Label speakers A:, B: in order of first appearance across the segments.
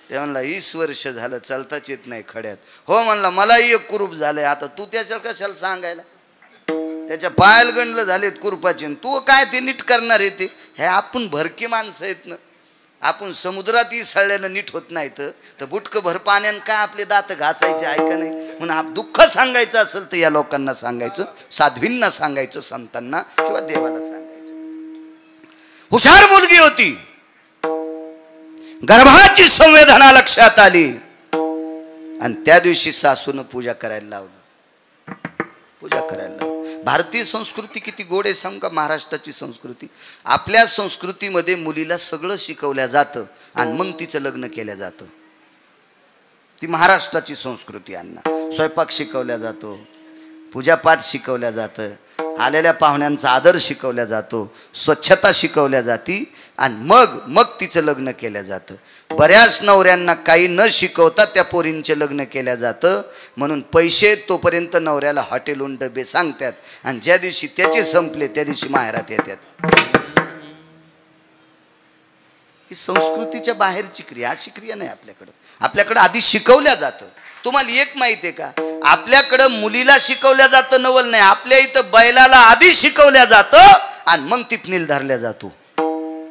A: ते म्हणला 20 वर्ष झालं चालताच येत नाही खड्यात. हो म्हणला मलाही एक कुरूप झालंय. आता तू त्याच्या कशाला सांगायला, त्याच्या पायाला गंडलं झालेत कुरूपाचे, तू काय ते नीट करणार आहे ते. हे आपण भरकी माणसं आहेत ना, आपण समुद्रातही सळल्यानं नीट होत नाही तर बुटकं भर पाण्यानं काय आपले दात घासायचे आहे का नाही. म्हणून दुःख सांगायचं असेल तर या लोकांना सांगायचं, साध्वींना सांगायचं, संतांना किंवा देवाला सांगायचं. हुशार मुलगी होती, गर्भाची संवेदना लक्षात आली आणि त्या दिवशी सासून पूजा करायला लावलं. पूजा करायला लावलं. भारतीय संस्कृती किती गोड आहे सांग का. महाराष्ट्राची संस्कृती, आपल्या संस्कृतीमध्ये मुलीला सगळं शिकवल्या जातं आणि मग तिचं लग्न केलं जातं. ती महाराष्ट्राची संस्कृती. अण्णा स्वयंपाक शिकवल्या जातो, पूजापाठ शिकवल्या जातं, आलेल्या पाहुण्यांचा आदर शिकवल्या जातो, स्वच्छता शिकवल्या जाती आणि मग तिचं लग्न केलं जातं. बऱ्याच नवऱ्यांना काही न शिकवता त्या पोरींचे लग्न केलं जातं. म्हणून पैसे तोपर्यंत नवऱ्याला हॉटेलहून डबे सांगतात आणि ज्या दिवशी त्याचे संपले त्या दिवशी माहेरात येतात. ही संस्कृतीच्या बाहेरची क्रिया, अशी क्रिया नाही आपल्याकडं. आपल्याकडं आधी शिकवल्या जातं. तुम्हाला एक माहिती आहे का, आपल्याकडं मुलीला शिकवल्या जातं नवल नाही, आपल्या इथं बैलाला आधी शिकवल्या जातं आणि मग टिपणीला धरल्या जातो.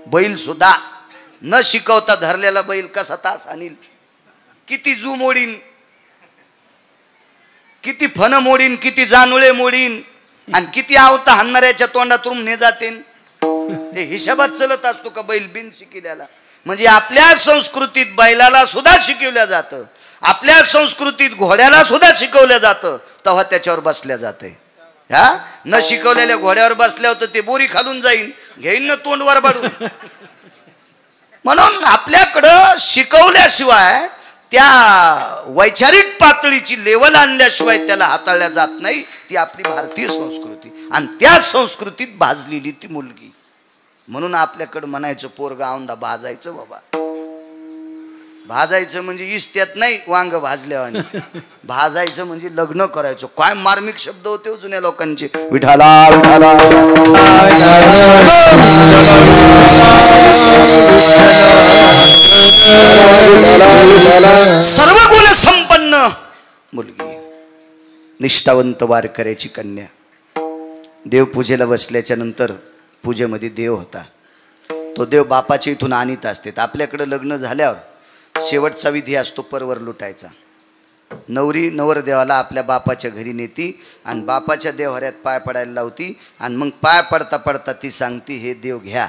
A: बैल सुद्धा न शिकवता धरलेला बैल कसा तास आणील, किती जू मोडीन, किती फन मोडीन, किती जानुळे मोडीन आणि किती आवता हाणणाऱ्याच्या तोंडातून ने जातेन. ते हिशोबात चलत असतो का बैल बिन शिकलेला. म्हणजे आपल्या संस्कृतीत बैलाला सुद्धा शिकवल्या जातं, आपल्या संस्कृतीत घोड्याला सुद्धा शिकवलं जातं, तेव्हा त्याच्यावर बसल्या जाते. हा न शिकवलेल्या घोड्यावर बसल्यावर तर ते बोरी खालून जाईन, घेईन ना तोंडवर बाडून. म्हणून आपल्याकडं शिकवल्याशिवाय, त्या वैचारिक पातळीची लेवल आणल्याशिवाय त्याला हाताळल्या जात नाही. ती आपली भारतीय संस्कृती आणि त्या संस्कृतीत भाजलेली ती मुलगी. म्हणून आपल्याकडं म्हणायचं पोरगा औंदा भाजायचं. बाबा भाजायचं म्हणजे इस्त्यात नाही वांग भाजल्यावानी, भाजायचं म्हणजे लग्न करायचं. काय मार्मिक शब्द होते जुन्या लोकांचे. विठाला विठाला सर्व गुण संपन्न मुलगी, निष्ठावंत वारकऱ्याची कन्या. देवपूजेला बसल्याच्या नंतर पूजेमध्ये देव होता. तो देव बापाच्या इथून आणीत असते. आपल्याकडे लग्न झाल्यावर शेवटचा विधी असतो परवर लुटायचा. नवरी नवरदेवाला आपल्या बापाच्या घरी नेती आणि बापाच्या देवहऱ्यात पाय पडायला लावती आणि मग पाय पडता पडता ती सांगती हे देव घ्या.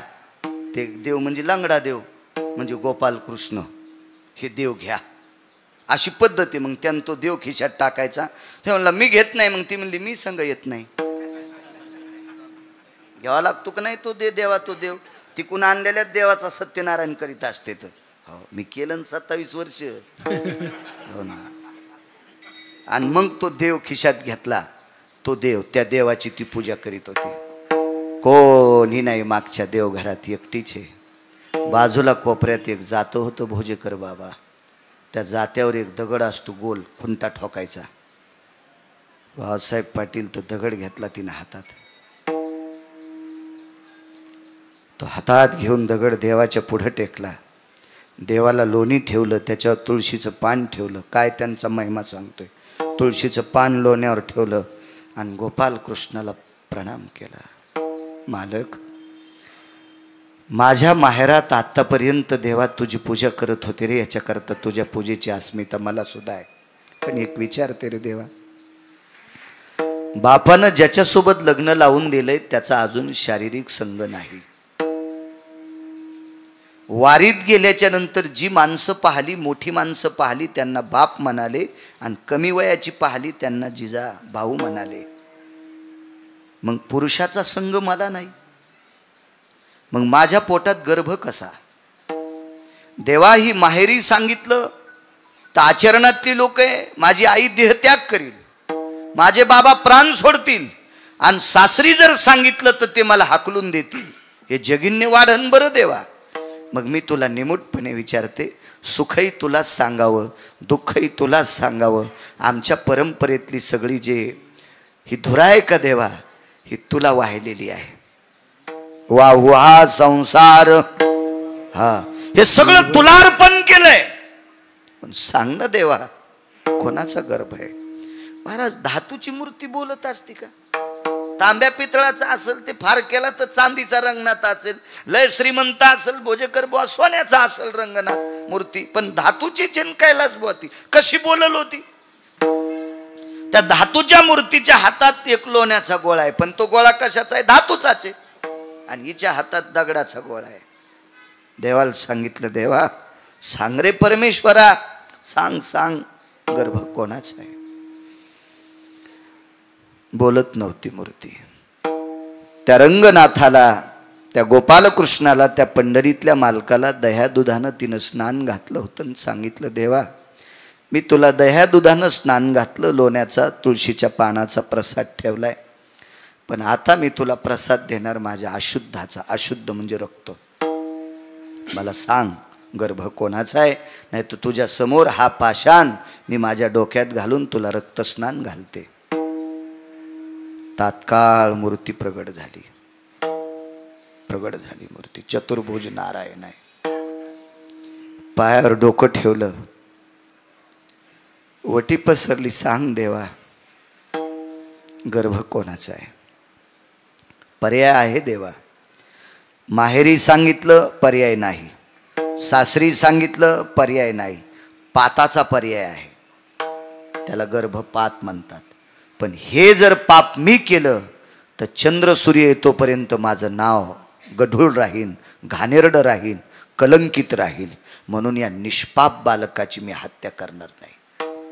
A: ते देव म्हणजे लंगडा देव, म्हणजे गोपाल कृष्ण, हे देव घ्या. अशी पद्धत आहे. मग त्यानं तो देव खिशात टाकायचा. ते म्हणला मी घेत नाही. मग ती म्हणली मी संग येत नाही. घ्यावा लागतो का नाही तो देवा. तो देव तिकून आणलेल्या देवाचा सत्यनारायण करीत असते. तर हो मी केलं 27 वर्ष. हो ना. आणि मग तो देव खिशात घेतला. तो देव, त्या देवाची ती पूजा करीत होती. कोणी नाही मागच्या देवघरात, एकटीच आहे. बाजूला कोपऱ्यात एक जातं होतं भोजेकर बाबा. त्या जात्यावर एक दगड असतो गोल, खुंटा ठोकायचा. भाऊसाहेब पाटील तो दगड घेतला तिने हातात. तो हातात घेऊन दगड देवाच्या पुढे टेकला. देवाला लोणी ठेवलं, त्याच्यावर तुळशीचं पान ठेवलं. काय त्यांचा महिमा सांगतोय. तुळशीचं पान लोण्यावर ठेवलं आणि गोपाल कृष्णाला प्रणाम केला. मालक, माझ्या माहेरात आत्तापर्यंत देवा तुझी पूजा करत होते रे, याच्याकरता तुझ्या पूजेची अस्मिता मला सुद्धा आहे. पण एक विचारते रे देवा, बापानं ज्याच्यासोबत लग्न लावून दिलंय त्याचा अजून शारीरिक संग नाही. वारीत गेल्याच्या नंतर जी माणसं पाहिली, मोठी माणसं पाहिली त्यांना बाप म्हणाले आणि कमी वयाची पाहिली त्यांना जिजा भाऊ म्हणाले. मग पुरुषाचा संग मला नाही. मग माझ्या पोटात गर्भ कसा? देवा ही माहेरी सांगितलं तर आचरणातली लोक आहे. माझी आई देहत्याग करील, माझे बाबा प्राण सोडतील आणि सासरी जर सांगितलं तर ते मला हाकलून देतील. हे जगिन्य वाढन बरं देवा. मग मी तुला निमूटपणे विचारते, सुखही तुलाच सांगावं, दुःखही तुलाच सांगावं. आमच्या परंपरेतली सगळी जे ही धुरा आहे का देवा, ही तुला वाहिलेली आहे. वाहुहा संसार, हा हे सगळं तुला अर्पण केलंय. सांग ना देवा, कोणाचा गर्भ आहे? महाराज, धातूची मूर्ती बोलत असती का? तांब्या पितळाचा असेल ते फार केला तर चांदीचा रंगनाथ असेल, लय श्रीमंत असेल भोजेकर बुवा सोन्याचा असेल रंगनाथ मूर्ती, पण धातूची कैलास बुवा ती कशी बोलल होती? त्या धातूच्या मूर्तीच्या हातात एक लोण्याचा गोळा आहे, पण तो गोळा कशाचा आहे? धातूचाच आहे. आणि हिच्या हातात दगडाचा गोळा आहे. देवाला सांगितलं, देवा सांग रे परमेश्वरा, सांग सांग गर्भ कोणाचा आहे? बोलत नव्हती मूर्ती. त्या रंगनाथाला, त्या गोपालकृष्णाला, त्या पंढरीतल्या मालकाला दह्या दुधानं तिनं स्नान घातलं होतं आणि सांगितलं, देवा मी तुला दह्या दुधानं स्नान घातलं, लोण्याचा तुळशीच्या पानाचा प्रसाद ठेवलाय, पण आता मी तुला प्रसाद देणार माझ्या अशुद्धाचा. अशुद्ध म्हणजे रक्त. मला सांग गर्भ कोणाचा आहे, नाही तर तुझ्या समोर हा पाषाण मी माझ्या डोक्यात घालून तुला रक्तस्नान घालते. तात्काळ मूर्ती प्रगट झाली. प्रगट झाली मूर्ती. चतुर्भुज नारायण आहे. पायावर डोकं ठेवलं, वटी पसरली. सांग देवा गर्भ कोणाचा आहे? पर्याय आहे देवा. माहेरी सांगितलं पर्याय नाही, सासरी सांगितलं पर्याय नाही, पाताचा पर्याय आहे. त्याला गर्भपात म्हणतात. पण हे जर पाप मी केलं तर चंद्र सूर्य येतोपर्यंत माझं नाव गढूळ राहील, घाणेरडं राहील, कलंकित राहील. म्हणून या निष्पाप बालकाची मी हत्या करणार नाही.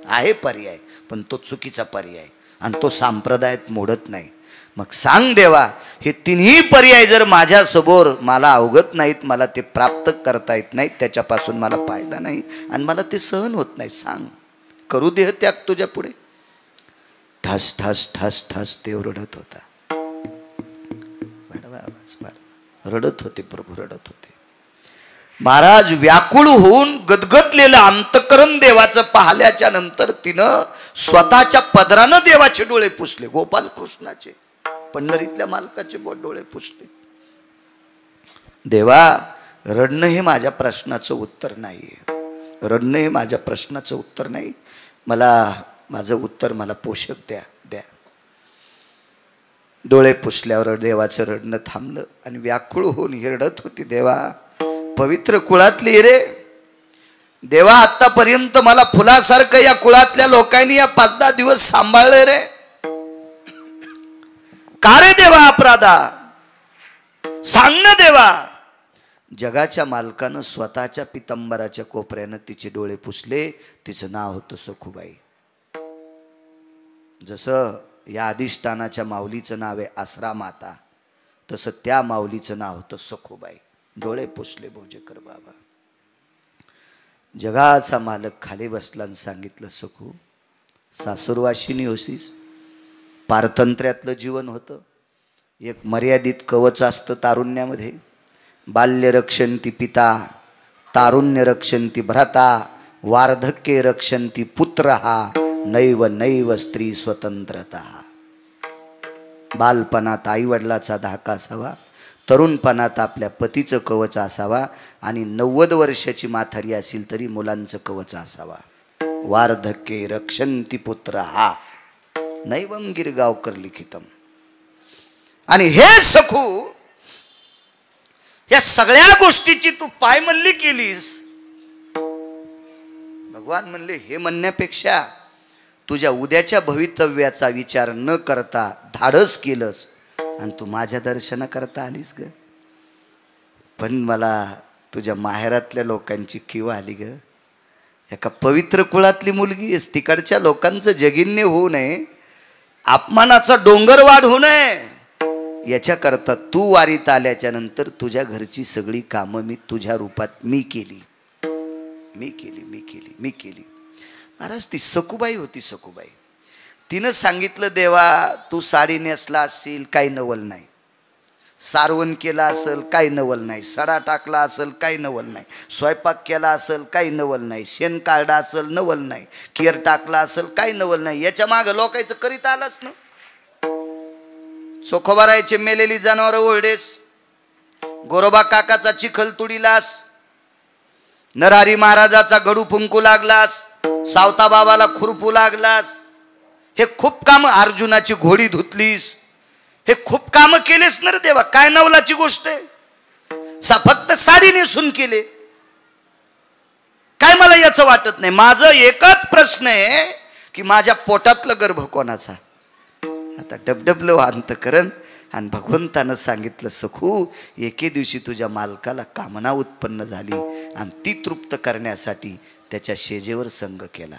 A: आहे पर्याय, पण तो चुकीचा पर्याय आणि तो संप्रदायात मोडत नाही. मग सांग देवा, हे तिन्ही पर्याय जर माझ्या समोर मला अवगत नाहीत, मला ते प्राप्त करता येत नाहीत, त्याच्यापासून मला फायदा नाही आणि मला ते सहन होत नाही. सांग, करू देह त्याग तुझ्या पुढे. ठस ठस ठस ठस देव रडत होता. रडत होते प्रभू, रडत होते. महाराज व्याकुळ होऊन गदगदलेलं अंतकरण देवाचं पाहिल्याच्या नंतर तिनं स्वतःच्या पदरानं देवाचे डोळे पुसले. गोपालकृष्णाचे, पंढरीतल्या मालकाचे डोळे पुसले. देवा रडणं हे माझ्या प्रश्नाचं उत्तर नाहीये. रडणं हे माझ्या प्रश्नाचं उत्तर नाही. मला माझं उत्तर मला पोषक द्या. डोळे पुसल्यावर देवाचं रडणं थांबलं आणि व्याकुळ होऊन ही रडत होती. देवा पवित्र कुळातली रे देवा, आतापर्यंत मला फुलासारखं या कुळातल्या लोकांनी या 5-10 दिवस सांभाळले रे. का रे देवा अपराधा? सांग ना देवा. जगाच्या मालकानं स्वतःच्या पितंबराच्या कोपऱ्यानं तिचे डोळे पुसले. तिचं नाव होतं सखुबाई. जसं या अधिष्ठानाच्या माऊलीचं नाव आहे आसरा माता, तसं त्या माऊलीचं नाव होतं सखुबाई. डोळे पुसले भोजेकर बाबा. जगाचा मालक खाली बसला आणि सांगितलं, सखू सासुरवाशिनी होसीस. पारतंत्र्यातलं जीवन होतं. एक मर्यादित कवच असतं तारुण्यामध्ये. बाल्य रक्षन्ति पिता, तारुण्य रक्षन्ति भ्राता, वार्धक्ये रक्षन्ति पुत्रहा, नैव नैव स्त्री स्वतंत्रता. बालपणात आई वडिलाचा धाका असावा, तरुणपणात आपल्या पतीचं कवच असावा आणि 90 वर्षाची म्हातारी असेल तरी मुलांचं कवच असावा. वार्धक्ये रक्षन्ति पुत्रहा, नैवम गिरगावकर लिखितम. आणि हे सखू, या सगळ्या गोष्टीची तू पायमल्ली केलीस. भगवान म्हणले, हे म्हणण्यापेक्षा तुझ्या उद्याच्या भवितव्याचा विचार न करता धाडस केलंस आणि तू माझ्या दर्शन करता आलीस ग. पण मला तुझ्या माहेरातल्या लोकांची कीव आली ग. एका पवित्र कुळातली मुलगी आहेस, तिकडच्या लोकांचं जगिन्य होऊ नये, अपमानाचा डोंगर वाढ होऊ नये, याच्याकरता तू वारीत आल्याच्या नंतर तुझ्या घरची सगळी कामं मी तुझ्या रूपात मी केली. महाराज ती सखुबाई होती. सखुबाई तिनं सांगितलं, देवा तू साडी नेसला असशील काही नवल नाही, सारवण केला असेल काही नवल नाही, सडा टाकला असेल काही नवल नाही, स्वयंपाक केला असेल काही नवल नाही, शेण काढला असेल नवल नाही, केर टाकला असेल काही नवल नाही. याच्या मागं लोकांचं करीत आलाच ना. चोखोबारायचे मेलेली जनावर ओरडेस, गोरोबा काकाचा चिखल तुडीलास, नरहरी महाराजाचा गडू फुंकू लागलास, सावता बाबाला खुरपू लागलास, हे खूप काम, अर्जुनाची घोडी धुतलीस, हे खूप काम केलेस ना रे देवा, काय नवलाची गोष्ट आहे? फक्त साडी नेसून केले काय? मला याचं वाटत नाही. माझं एकच प्रश्न आहे की माझ्या पोटातलं गर्भ कोणाचा? आता डबडबलं अंतकरण आणि भगवंतानं सांगितलं, सखू एके दिवशी तुझ्या मालकाला कामना उत्पन्न झाली आणि ती तृप्त करण्यासाठी त्याच्या शेजेवर संग केला.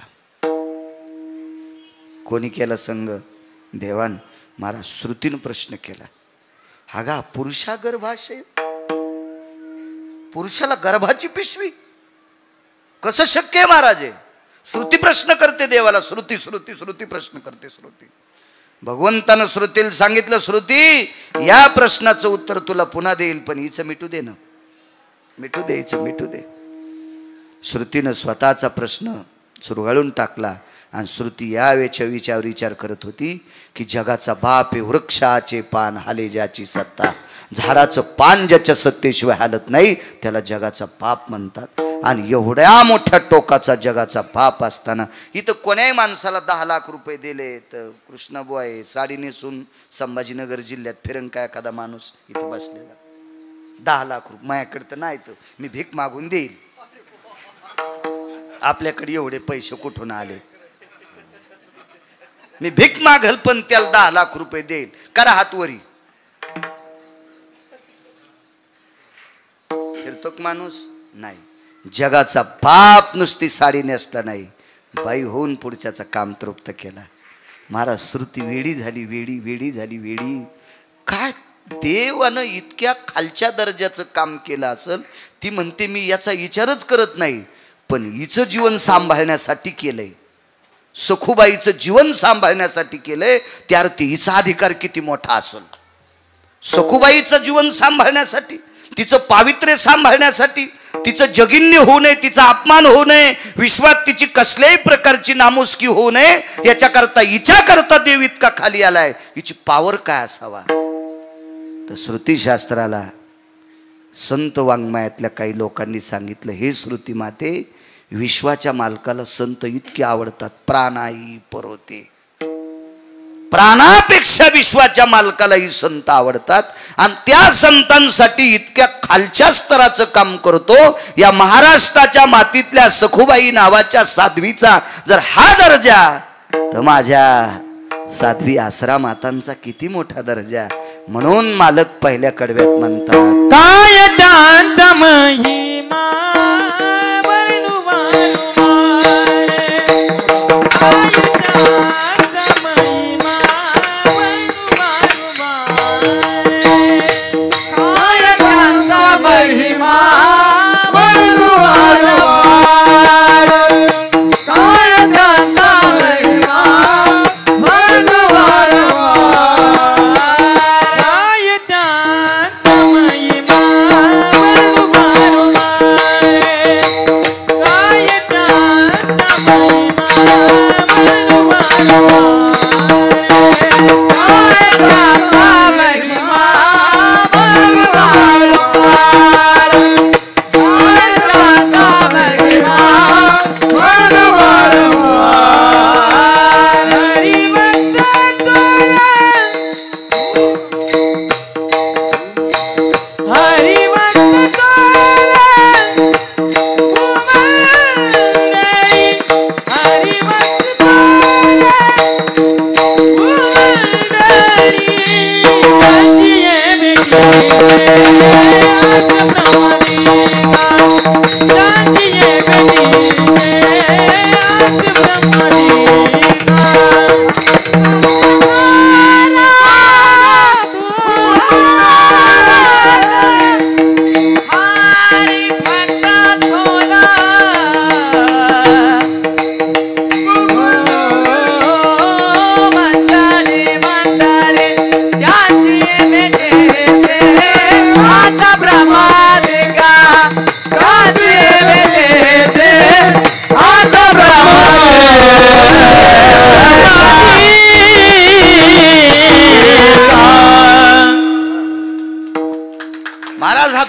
A: कोणी केला संग? देवान महाराज श्रुतीनं प्रश्न केला. हा पुरुषा गर्भाशय, पुरुषाला गर्भाची पिशवी कसं शक्य आहे महाराज? श्रुती प्रश्न करते देवाला, श्रुती श्रुती श्रुती प्रश्न करते. श्रुती भगवंतानं श्रुतीला सांगितलं, श्रुती या प्रश्नाचं उत्तर तुला पुन्हा देईल, पण हिचं मिटू दे ना, मिटू दे, हिचं मिटू दे. श्रुतीनं स्वतःचा प्रश्न चुरगळून टाकला आणि श्रुती या विचार विचार करत होती की जगाचा बाप आहे, वृक्षाचे पान हाले ज्याची सत्ता, झाडाचं पान ज्याच्या सत्तेशिवाय हालत नाही त्याला जगाचा बाप म्हणतात. आणि एवढ्या मोठ्या टोकाचा जगाचा बाप असताना इथं कोण्याही माणसाला 10 लाख रुपये दिले तर कृष्णाबुवा आहे साडी नेसून संभाजीनगर जिल्ह्यात फिरंग का एखादा माणूस इथं बसलेला, 10 लाख रुपये माझ्याकडे तर नाही, तर मी भीक मागून देईल. आपल्याकडे एवढे पैसे कुठून आले? मी भीक मागल पण त्याला 10 लाख रुपये देईल. करा हातवरी. फिरतो माणूस नाही. जगाचा बाप नुसती साडी नेसला नाही, बाई होऊन पुढच्याचं काम तृप्त केला. महाराज श्रुती वेडी झाली, वेडी वेडी झाली, वेडी. काय देवानं इतक्या खालच्या दर्जाचं काम केलं असेल? ती म्हणते मी याचा विचारच करत नाही, पण हिचं जीवन सांभाळण्यासाठी केलंय, सखूबाईचं जीवन सांभाळण्यासाठी केलंय. त्या अर्थी हिचा अधिकार किती मोठा असेल? सखूबाईचं जीवन सांभाळण्यासाठी, तिचं पावित्र्य सांभाळण्यासाठी, तिचं जगिन्य होऊ नये, तिचा अपमान होऊ नये, विश्वात तिची कसल्याही प्रकारची नामुष्की होऊ नये, याच्याकरता हिच्याकरता देव इतका खाली आलाय. हिची पावर काय असावा? तर श्रुतीशास्त्राला संत वाङ्मयातल्या काही लोकांनी सांगितलं, हे श्रुती माते, विश्वाच्या मालकाला संत इतके आवडतात, प्राणाई परोते, प्राणापेक्षा विश्वाच्या मालकालाही संत आवडतात. आणि त्या संतांसाठी इतक्या खालच्या स्तराचं काम करतो. या महाराष्ट्राच्या मातीतल्या सखूबाई नावाच्या साध्वीचा जर हा दर्जा, तर माझ्या साध्वी आसरा मातांचा किती मोठा दर्जा. म्हणून मालक पहिल्या कडव्यात म्हणतात,
B: काय त्यांचा महिमा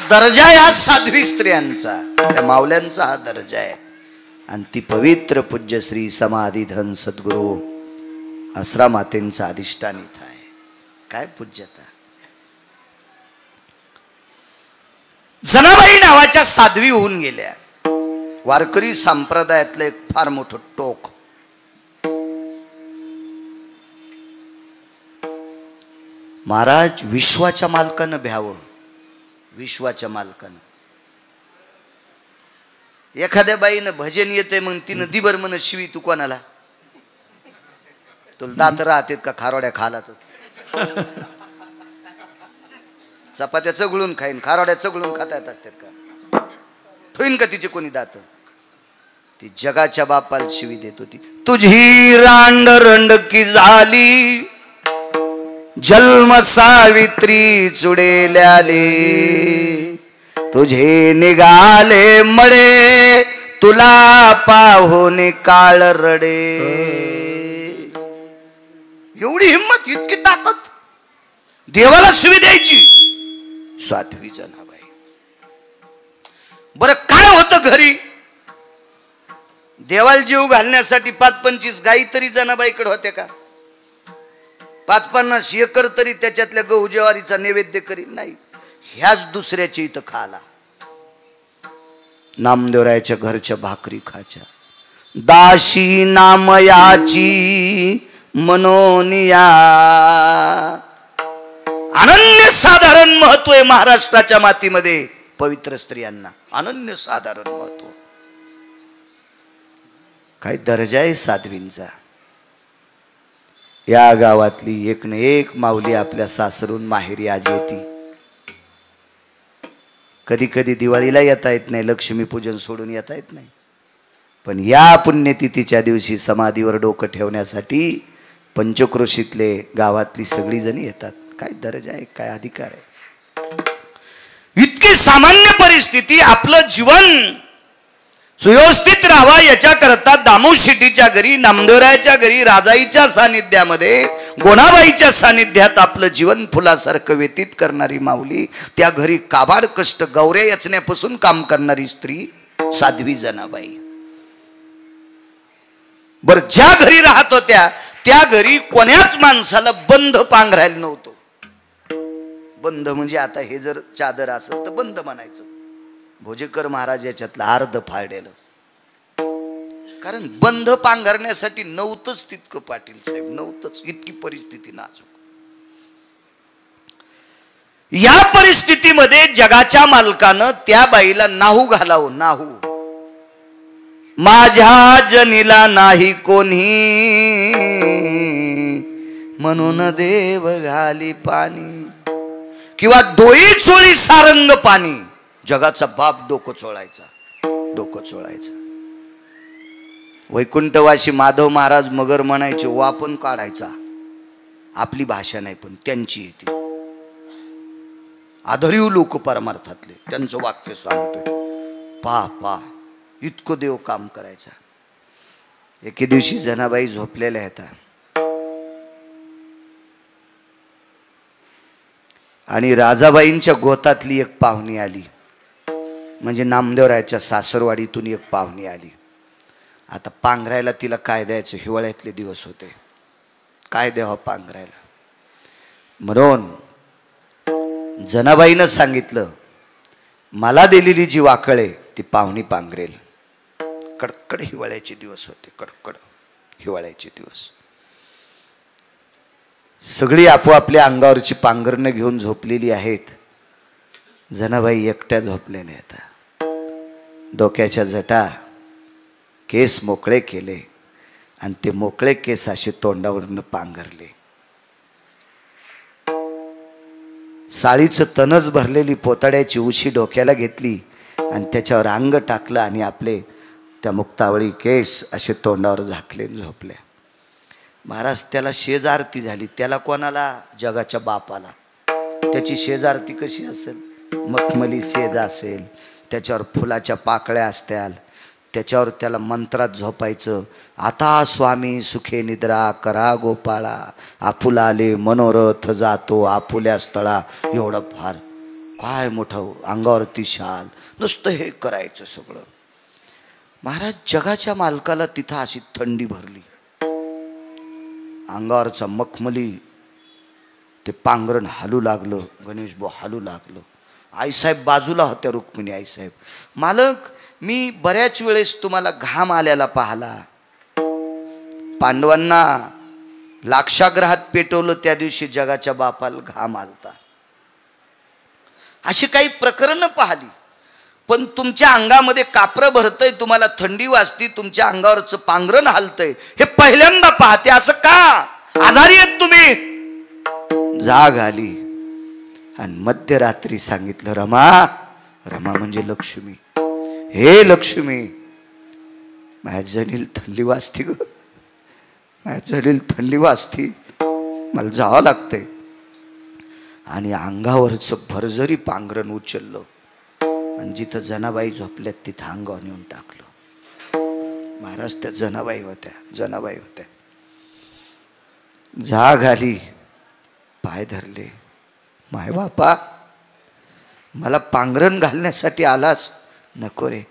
A: दर्जा या साध्वी स्त्रियांचा, त्या मावल्यांचा हा दर्जा आहे. आणि ती पवित्र पूज्य श्री समाधीधन सद्गुरू आसरा मातेंचा अधिष्ठान इथं आहे. काय पूज्यता. जनाबाई नावाच्या साध्वी होऊन गेल्या. वारकरी संप्रदायातलं एक फार मोठं टोक. महाराज विश्वाच्या मालकानं भ्यावं. विश्वाच्या मालकानं. एखाद्या बाईनं भजन येते मग तिनं दिबर म्हण शिवी तू कोणाला. तुला दात राहतेत का खारोड्या खाला तर. चपात्या चगळून खाईन खारोड्या चगळून खाता येत असतात का. ठोईन का तिचे कोणी दात. ती जगाच्या बापाला शिवी देत होती. तुझी रांड रंडकी झाली जन्म सावित्री चुडेल्याले तुझे निघाले मळे तुला पाहून काळ रडे. एवढी हिम्मत इतकी ताकद देवाला शिवी द्यायची. साध्वी जनाबाई. बरं काय होतं घरी. देवाला जीव घालण्यासाठी 5-25 गाई तरी जनाबाईकडे होते का. 5-50 एकर तरी त्याच्यातल्या गहू ज्वारीचा नैवेद्य करील नाही. ह्याच दुसऱ्याच्या इथं खाला. नामदेवरायाच्या घरच्या भाकरी खाच्या. दाशी नामयाची मनोनिया. अनन्य साधारण महत्व आहे महाराष्ट्राच्या मातीमध्ये पवित्र स्त्रियांना. अनन्य साधारण महत्व. काय दर्जा आहे साध्वींचा. या गावातली एक न एक माऊली आपल्या सासरून माहेरी आज येते. कधी कधी दिवाळीला येता येत नाही. लक्ष्मीपूजन सोडून येता येत नाही. पण या पुण्यतिथीच्या दिवशी समाधीवर डोकं ठेवण्यासाठी पंचक्रोशीतले गावातली सगळी जण येतात. काय दर्जा आहे. काय अधिकार आहे. इतकी सामान्य परिस्थिती. आपलं जीवन सुव्यवस्थित राहावा याच्याकरता दामू शेट्टीच्या घरी नामदेवरायाच्या घरी राजाईच्या सानिध्यामध्ये गोणाबाईच्या सानिध्यात आपलं जीवन फुलासारखं व्यतीत करणारी माऊली. त्या घरी काबाड कष्ट गौऱ्या यचण्यापासून काम करणारी स्त्री साध्वी जनाबाई. बर ज्या घरी राहत होत्या त्या घरी कोण्याच माणसाला बंध पांघरायला नव्हतं. बंध म्हणजे आता हे जर चादर असेल तर बंध म्हणायचं. भोजेकर महाराज याच्यातलं अर्ध फाडलेलं. कारण बंध पांघरण्यासाठी नव्हतंच तितकं पाटील साहेब. नव्हतंच. इतकी परिस्थिती नाजूक. या परिस्थितीमध्ये जगाच्या मालकानं त्या बाईला नाहू घालावं. नाहू. माझ्या जनीला नाही कोणी म्हणून देव घाली पाणी. किंवा डोई चोळी सारंग पाणी. जगाचा बाप डोकं चोळायचा. डोकं चोळायचा. वैकुंठवासी माधव महाराज मगर म्हणायचे. वापन काढायचा. आपली भाषा नाही पण त्यांची येते. आधरीव लोक परमार्थातले त्यांचं वाक्य सांगतोय. पा इतकं देव काम करायचा. एके दिवशी जनाबाई झोपलेल्या आहेत आणि राजाबाईंच्या गोतातली एक पाहुणी आली. म्हणजे नामदेवरायाच्या सासरवाडीतून एक पाहुणी आली. आता पांघरायला तिला काय द्यायचं. हिवाळ्यातले दिवस होते. काय द्यावं पांघरायला. म्हणून जनाबाईनं सांगितलं मला दिलेली जी वाकळ आहे ती पाहुणी पांघरेल. कडकड हिवाळ्याचे दिवस होते. कडकड हिवाळ्याचे दिवस. सगळी आपोआपल्या अंगावरची पांघरणं घेऊन झोपलेली आहेत. जनाबाई एकट्या झोपलेल्या आहेत. डोक्याच्या जटा केस मोकळे केले आणि ते मोकळे केस असे तोंडावरनं पांघरले. साळीचं तनच भरलेली पोताड्याची उशी डोक्याला घेतली आणि त्याच्यावर अंग टाकलं आणि आपले त्या मुक्तावळी केस असे तोंडावर झाकले झोपल्या. महाराज त्याला शेजारती झाली. त्याला कोणाला. जगाच्या बापाला. त्याची शेजारती कशी असेल. मखमली सेज असेल. त्याच्यावर फुलाच्या पाकळ्या असत्याल. त्याच्यावर त्याला मंत्रात झोपायचं. आता स्वामी सुखे निद्रा करा गोपाळा आपुलाले मनोरथ जातो आपुल्या स्थळा. एवढं फार काय मोठं अंगावरती शाल. नुसतं हे करायचं सगळं. महाराज जगाच्या मालकाला तिथं अशी थंडी भरली, अंगावरचा मखमली ते पांघरण हालू लागलं, गणेश भाऊ हालू लागलं. आईसाहेब बाजूला होत्या, रुक्मिणी आईसाहेब. मालक मी बऱ्याच वेळेस तुम्हाला घाम आल्याला पाहला, पांडवांना लाक्षाग्रहात पेटवलं त्या दिवशी जगाच्या बापाला घाम आलता. अशी काही प्रकरणं पाहिली, पण तुमच्या अंगामध्ये कापरं भरतय, तुम्हाला थंडी वाजती, तुमच्या अंगावरचं पांघरण हालतंय, हे पहिल्यांदा पाहते. असं का? आजारी आहेत तुम्ही? जाग आली आणि मध्यरात्री सांगितलं, रमा, रमा म्हणजे लक्ष्मी, हे लक्ष्मी, माझ्या जनील थंडी वाजती ग, माझ्या जनील थंडी वाजती, मला जावं लागतंय. आणि अंगावरचं भरजरी पांघरण उचललं आणि जिथं जनाबाई झोपल्यात तिथं अंगावर नेऊन टाकलं. महाराज त्या जनाबाई होत्या, जनाबाई होत्या. जाग आली, पाय धरले, माय बापा मला पांघरण घालण्यासाठी आलास? नको रे,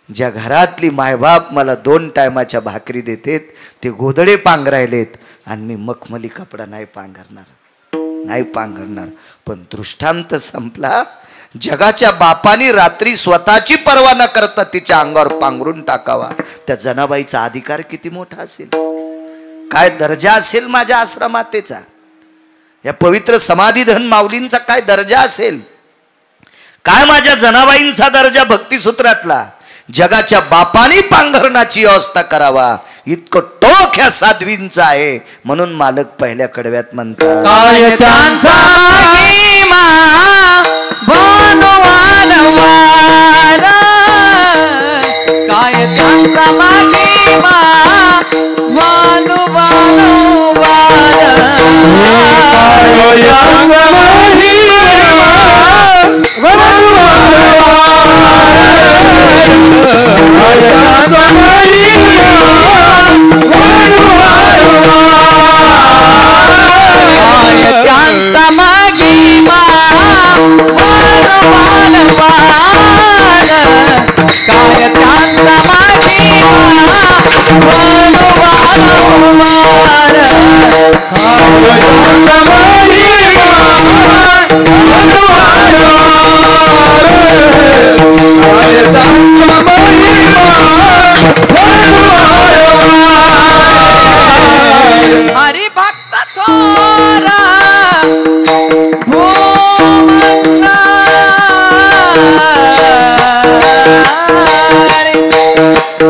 A: ज्या घरातली मायबाप मला 2 टायमाच्या भाकरी देतेत ते गोधडे पांघरायलेत आणि मी मखमली कपडा नाही पांघरणार, नाही पांघरणार. पण दृष्टांत संपला. जगाच्या बापानी रात्री स्वतःची पर्वा न करता तिच्या अंगावर पांघरून टाकावा. त्या जनाबाईचा अधिकार किती मोठा असेल, काय दर्जा असेल माझ्या आश्रमातेचा, या पवित्र समाधीधन माऊलींचा काय दर्जा असेल, काय माझ्या जनाबाईंचा दर्जा भक्तिसूत्रातला. जगाच्या बापानी पांघरणाची व्यवस्था करावा इतकं टोक ह्या साध्वींचं आहे. म्हणून मालक पहिल्या कडव्यात म्हणतात,
B: काय त्यांचा महिमा बनवाल वार, काय त्यांचा महिमा बनवाल हरि भक्त थोरा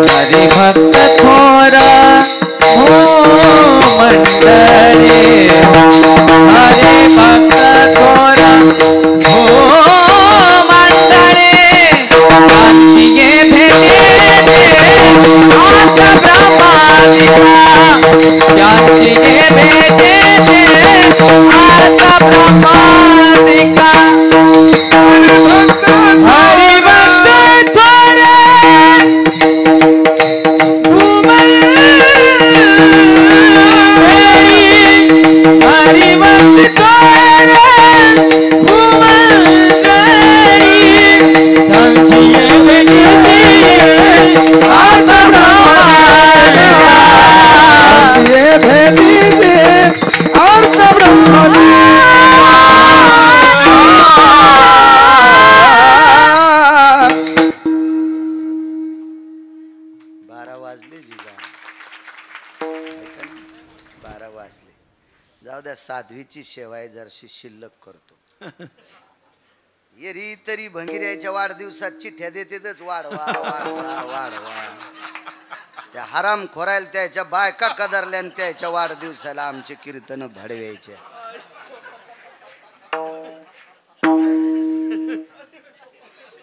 B: हरि भक्त थोरा मंडळे, हरि भक्त थोरा मंडळे, त्यांची भेटे आता ब्रह्मादिका, त्यांची भेटे आता ब्रह्मादिका. हरि भक्त थोरा हरि भक्त थोरा त्यांची भेटे आता
A: जाऊ द्या, साध्वीची सेवा आहे, जरशी शिल्लक करतो. येरी तरी भंगिऱ्याच्या वाढदिवसात चिठ्ठ्या देतेच, वाढवा वाढवा वाढवा. त्या हराम खोरायला त्याच्या बायका कदरल्या आणि त्याच्या वाढदिवसाला आमचे कीर्तन भडवायचे.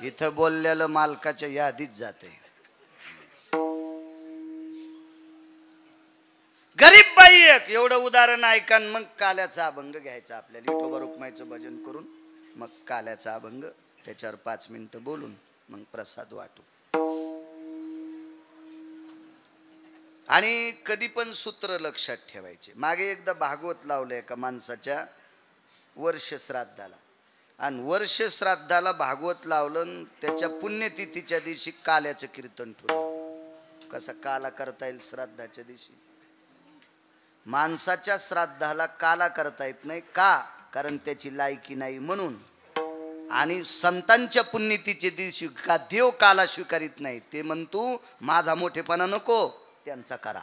A: इथं बोललेलं मालकाच्या यादीत जाते. गरीब बाई एक एवढं उदाहरण ऐका, मग काल्याचा अभंग घ्यायचा आपल्याला. विठोबा रुक्माईचं भजन करून मग काल्याचा अभंग, त्याच्यावर 5 मिनिटं बोलून मग प्रसाद वाटू. आणि कधी पण सूत्र लक्षात ठेवायचे. मागे एकदा भागवत लावलं एका माणसाच्या वर्ष श्राद्धाला, आणि वर्ष श्राद्धाला भागवत लावलं, त्याच्या पुण्यतिथीच्या दिवशी काल्याचं कीर्तन ठेवलं. कसा काला करता येईल श्राद्धाच्या दिवशी? माणसाच्या श्राद्धाला काला करता येत नाही का? कारण त्याची लायकी नाही म्हणून. आणि संतांच्या पुण्यतिथीच्या दिवशी का देव काला स्वीकारित नाही. ते म्हणतो माझा मोठेपणा नको, त्यांचा करा.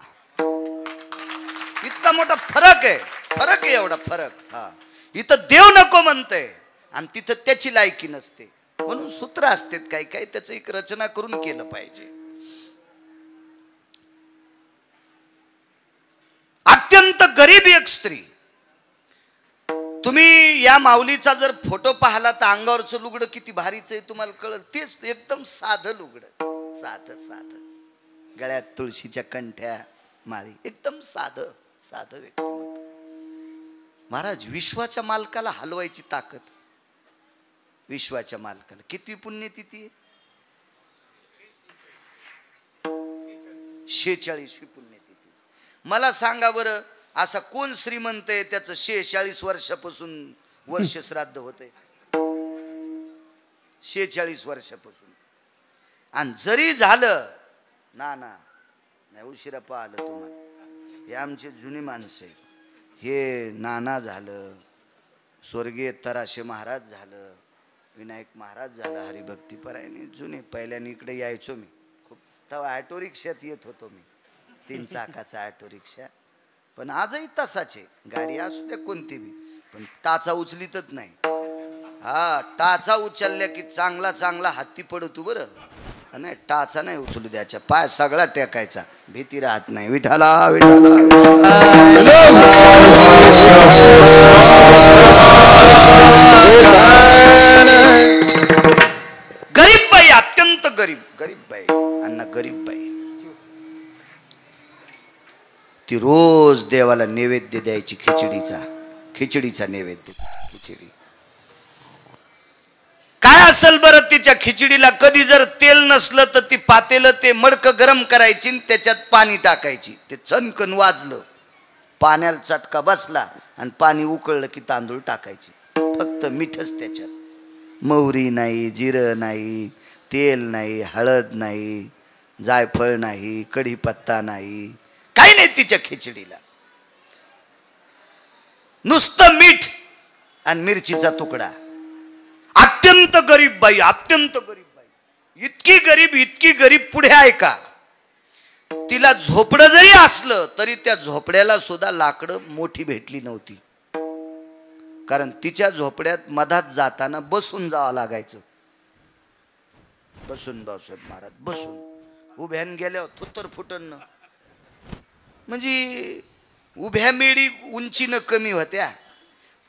A: इतका मोठा फरक आहे. फरक आहे एवढा फरक. हा, इथं देव नको म्हणतंय आणि तिथं त्याची लायकी नसते. म्हणून सूत्र असतात काही काही, त्याचं एक रचना करून केलं पाहिजे. अत्यंत गरीब एक स्त्री. तुम्ही या माऊलीचा जर फोटो पाहिला तर अंगावरचं लुगडं किती भारीच आहे तुम्हाला कळलं. तेच एकदम साधं लुगडं, साधं साधं, गळ्यात तुळशीच्या कंठ्या माळी, एकदम साधं साधं व्यक्तिमत्व. महाराज, विश्वाच्या मालकाला हलवायची ताकद. विश्वाच्या मालकाला किती पुण्यतिथी आहे? 46वी पुण्यतिथी. मला सांगा बरं, असा कोण श्रीमंत आहे त्याचं 46 वर्षापासून वर्ष श्राद्ध होतंय? 46 वर्षापासून. आणि जरी झालं ना नाही, उशिरा पाहिलं तुम्हाला. हे आमचे जुनी माणसं आहे. हे नाना झालं, स्वर्गीय तराशे महाराज झालं, विनायक महाराज झालं, हरिभक्तीपरायणे जुने. पहिल्याने इकडे यायचो मी खूप. तेव्हा ऑटो रिक्षात येत होतो मी, 3 चाकाचा ऑटो रिक्षा. पण आजही तसाच आहे. गाडी असू द्या कोणती बी, पण टाचा उचलीतच नाही. हा, टाचा उचलल्या की चांगला चांगला हत्ती पडतो बरं. नाही, टाचा नाही उचलू द्यायचा, पाय सगळा टेकायचा, भीती राहत नाही. विठाला विठाला. गरीब बाई, अत्यंत गरीब. गरीब बाई, अण्णा गरीब बाई. ती रोज देवाला नैवेद्य द्यायची खिचडीचा नैवेद्य. खिचडी काय असेल बरं तिच्या खिचडीला? कधी जर तेल नसलं तर ती पातेलं ते मडकं गरम करायची आणि त्याच्यात पाणी टाकायची. ते चणकन वाजलं, पाण्याला चटका बसला आणि पाणी उकळलं की तांदूळ टाकायचे. फक्त मीठच त्याच्यात. मोहरी नाही, जिरं नाही, तेल नाही, हळद नाही, जायफळ नाही, कढीपत्ता नाही, काही नाही तिच्या खिचडीला. नुसतं मीठ आणि मिरचीचा तुकडा. अत्यंत गरीब बाई, अत्यंत गरीब बाई. इतकी गरीब पुढे आहे का? तिला झोपडं जरी असलं तरी त्या झोपड्याला सुद्धा लाकडं मोठी भेटली नव्हती. कारण तिच्या झोपड्यात मधात जाताना बसून जावं लागायचं. बसून बाळासाहेब महाराज बसून. उभ्यान गेल्यावर थुत्तर फुटन. म्हणजे उभ्या मेडी उंचीनं कमी होत्या.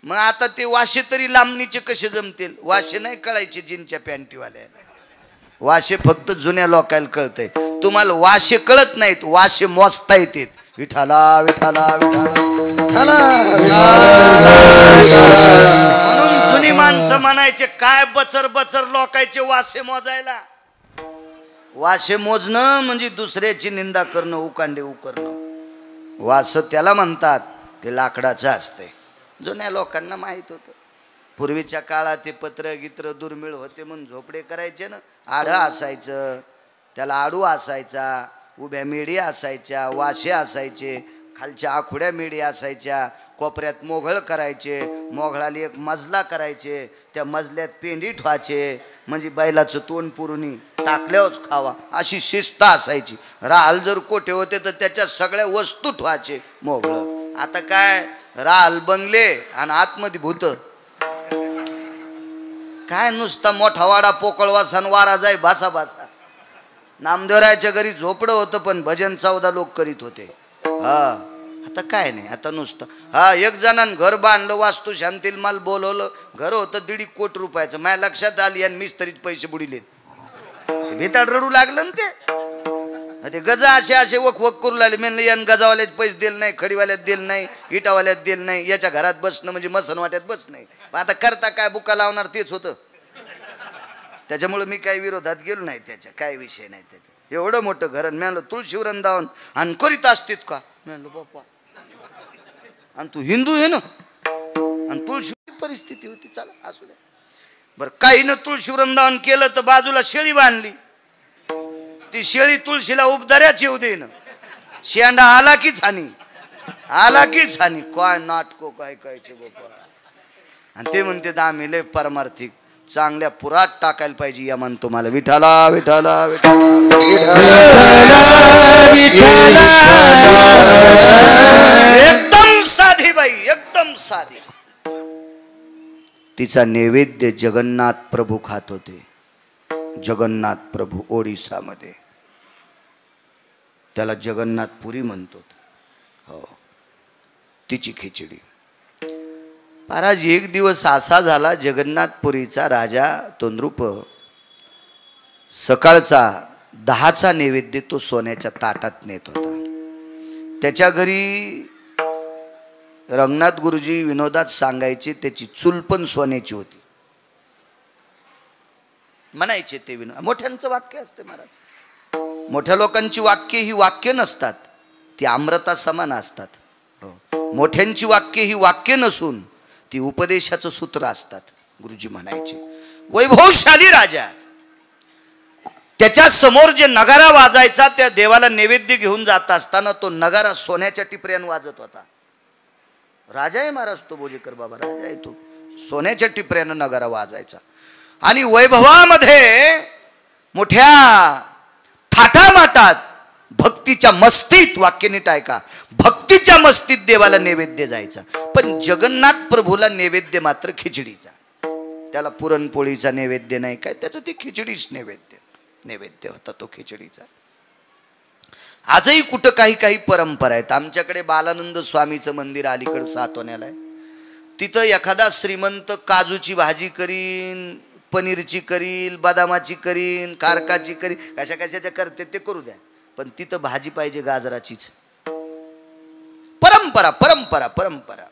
A: मग आता ते वाशे तरी लांबणीचे कसे जमतील? वाशे नाही कळायचे जीनच्या पॅन्टीवाल्याला. वाशे फक्त जुन्या लोकांना कळतंय. तुम्हाला वाशे कळत नाहीत, वाशे मोजता येतात. विठाला विठाला विठाला. म्हणून जुनी माणसं म्हणायचे काय बचर बचर लोकांचे वाशे मोजायला. वाशे मोजणं म्हणजे दुसऱ्याची निंदा करणं, उकांडे उकरणं. वास त्याला म्हणतात, ते लाकडाचं असते. जुन्या लोकांना माहित होतं. पूर्वीच्या काळात ते पत्र गित्र दुर्मिळ होते म्हणून झोपडे करायचे ना. आढं असायचं, त्याला आडू असायचा, उभ्या मेढी असायच्या, वाशे असायचे, खालच्या आखुड्या मेढी असायच्या, कोपऱ्यात मोघळ करायचे, मोघळाला एक मजला करायचे, त्या मजल्यात पेंडी ठेवायचे म्हणजे बैलाचं तोंड पुरुणी टाकल्यावरच खावा अशी शिस्त असायची. राहाल जर कोठे होते तर त्याच्या सगळ्या वस्तू ठेवायचे मोघळ. आता काय राहाल बंगले आणि आतमध्ये भूत. काय नुसता मोठा वाडा पोकळवास आणि वारा जाय भासा भासा. नामदेवरायाच्या घरी झोपडं होतं पण भजन 14 लोक करीत होते. हा, आता काय नाही, आता नुसतं. हा, एक जणांनी घर बांधलं, वास्तू शांतील माल बोलवलं. घर होतं 1.5 कोटी रुपयाचं. माझ्या लक्षात आली आणि मिस्त्रीत पैसे बुडिलेत. भेताड रडू लागलं ना ते गजा असे वक करू लागले. म्हणलं यानं गजावाल्यात पैसे दिले नाही, खडीवाल्यात दिले नाही, इटावाल्यात दिले नाही, याच्या घरात बसणं म्हणजे मसनवाट्यात बस नाही. आता करता काय, बुका लावणार तेच होतं. त्याच्यामुळे मी काही विरोधात गेलो नाही. त्याच्या काय विषय नाही त्याचा. एवढं मोठं घर. मी म्हणलं तुळशी वृंदावन आणि करीत असतीत का? मी म्हणलं बाप्पा, आणि तू हिंदू आहे ना, आणि तुळशी परिस्थिती होती. चला असू द्या बरं. काही न तुळशी वृंदावन केलं तर बाजूला शेळी बांधली. ती शेळी तुळशीला उपदाऱ्याच येऊ देईन. शेंडा आला की छानी, आला की छानी. काय नाटको काय कायचे बाबा. आणि ते म्हणते आम्ही लय परमार्थिक चांगल्या पुरात टाकायला पाहिजे. या म्हण तुम्हाला विठाला विठाला एकदम साधी बाई, एकदम साधी. तिचा नैवेद्य जगन्नाथ प्रभू खात होते. जगन्नाथ प्रभू ओडिसामध्ये, त्याला जगन्नाथपुरी म्हणतो. हो, तिची खिचडी. महाराज एक दिवस असा झाला, जगन्नाथपुरीचा राजा तोंद्रुप सकाळचा 10चा नैवेद्य तो सोन्याच्या ताटात नेत होता. त्याच्या घरी रंगनाथ गुरुजी विनोदात सांगायचे त्याची चूल पण सोन्याची होती. म्हणायचे ते विनोद. मोठ्यांचं वाक्य असते महाराज. मोठ्या लोकांची वाक्य ही वाक्य नसतात, ती अमृता समान असतात. मोठ्यांची वाक्य ही वाक्य नसून ती उपदेशाचं सूत्र असतात. गुरुजी म्हणायचे वैभवशाली राजा, त्याच्या समोर जे नगारा वाजायचा त्या देवाला नैवेद्य घेऊन जात असताना तो नगारा सोन्याच्या टिपऱ्यान वाजत होता. राजा आहे महाराज तो, बोजेकर बाबा राजा आहे तो. सोन्याच्या टिपऱ्यानं नगारा वाजायचा. आणि वैभवामध्ये मोठ्या थाटामाटात भक्तीच्या मस्तीत, वाक्य नीट ऐका, भक्तीच्या मस्तीत देवाला नैवेद्य जायचा. पण जगन्नाथ प्रभूला नैवेद्य मात्र खिचडीचा. त्याला पुरणपोळीचा नैवेद्य नाही काय, त्याचं ते खिचडीच नैवेद्य होता तो खिचडीचा. आजही कुठं काही काही परंपरा आहेत. आमच्याकडे बालानंद स्वामीचं मंदिर अलीकडे सातवण्याला आहे. तिथं एखादा श्रीमंत काजूची भाजी करीन, पनीरची करील, बदामाची करीन, कारकाची करीन, कशा कशाच्या करते ते करू द्या, पण तिथं भाजी पाहिजे गाजराचीच. परंपरा परंपरा परंपरा.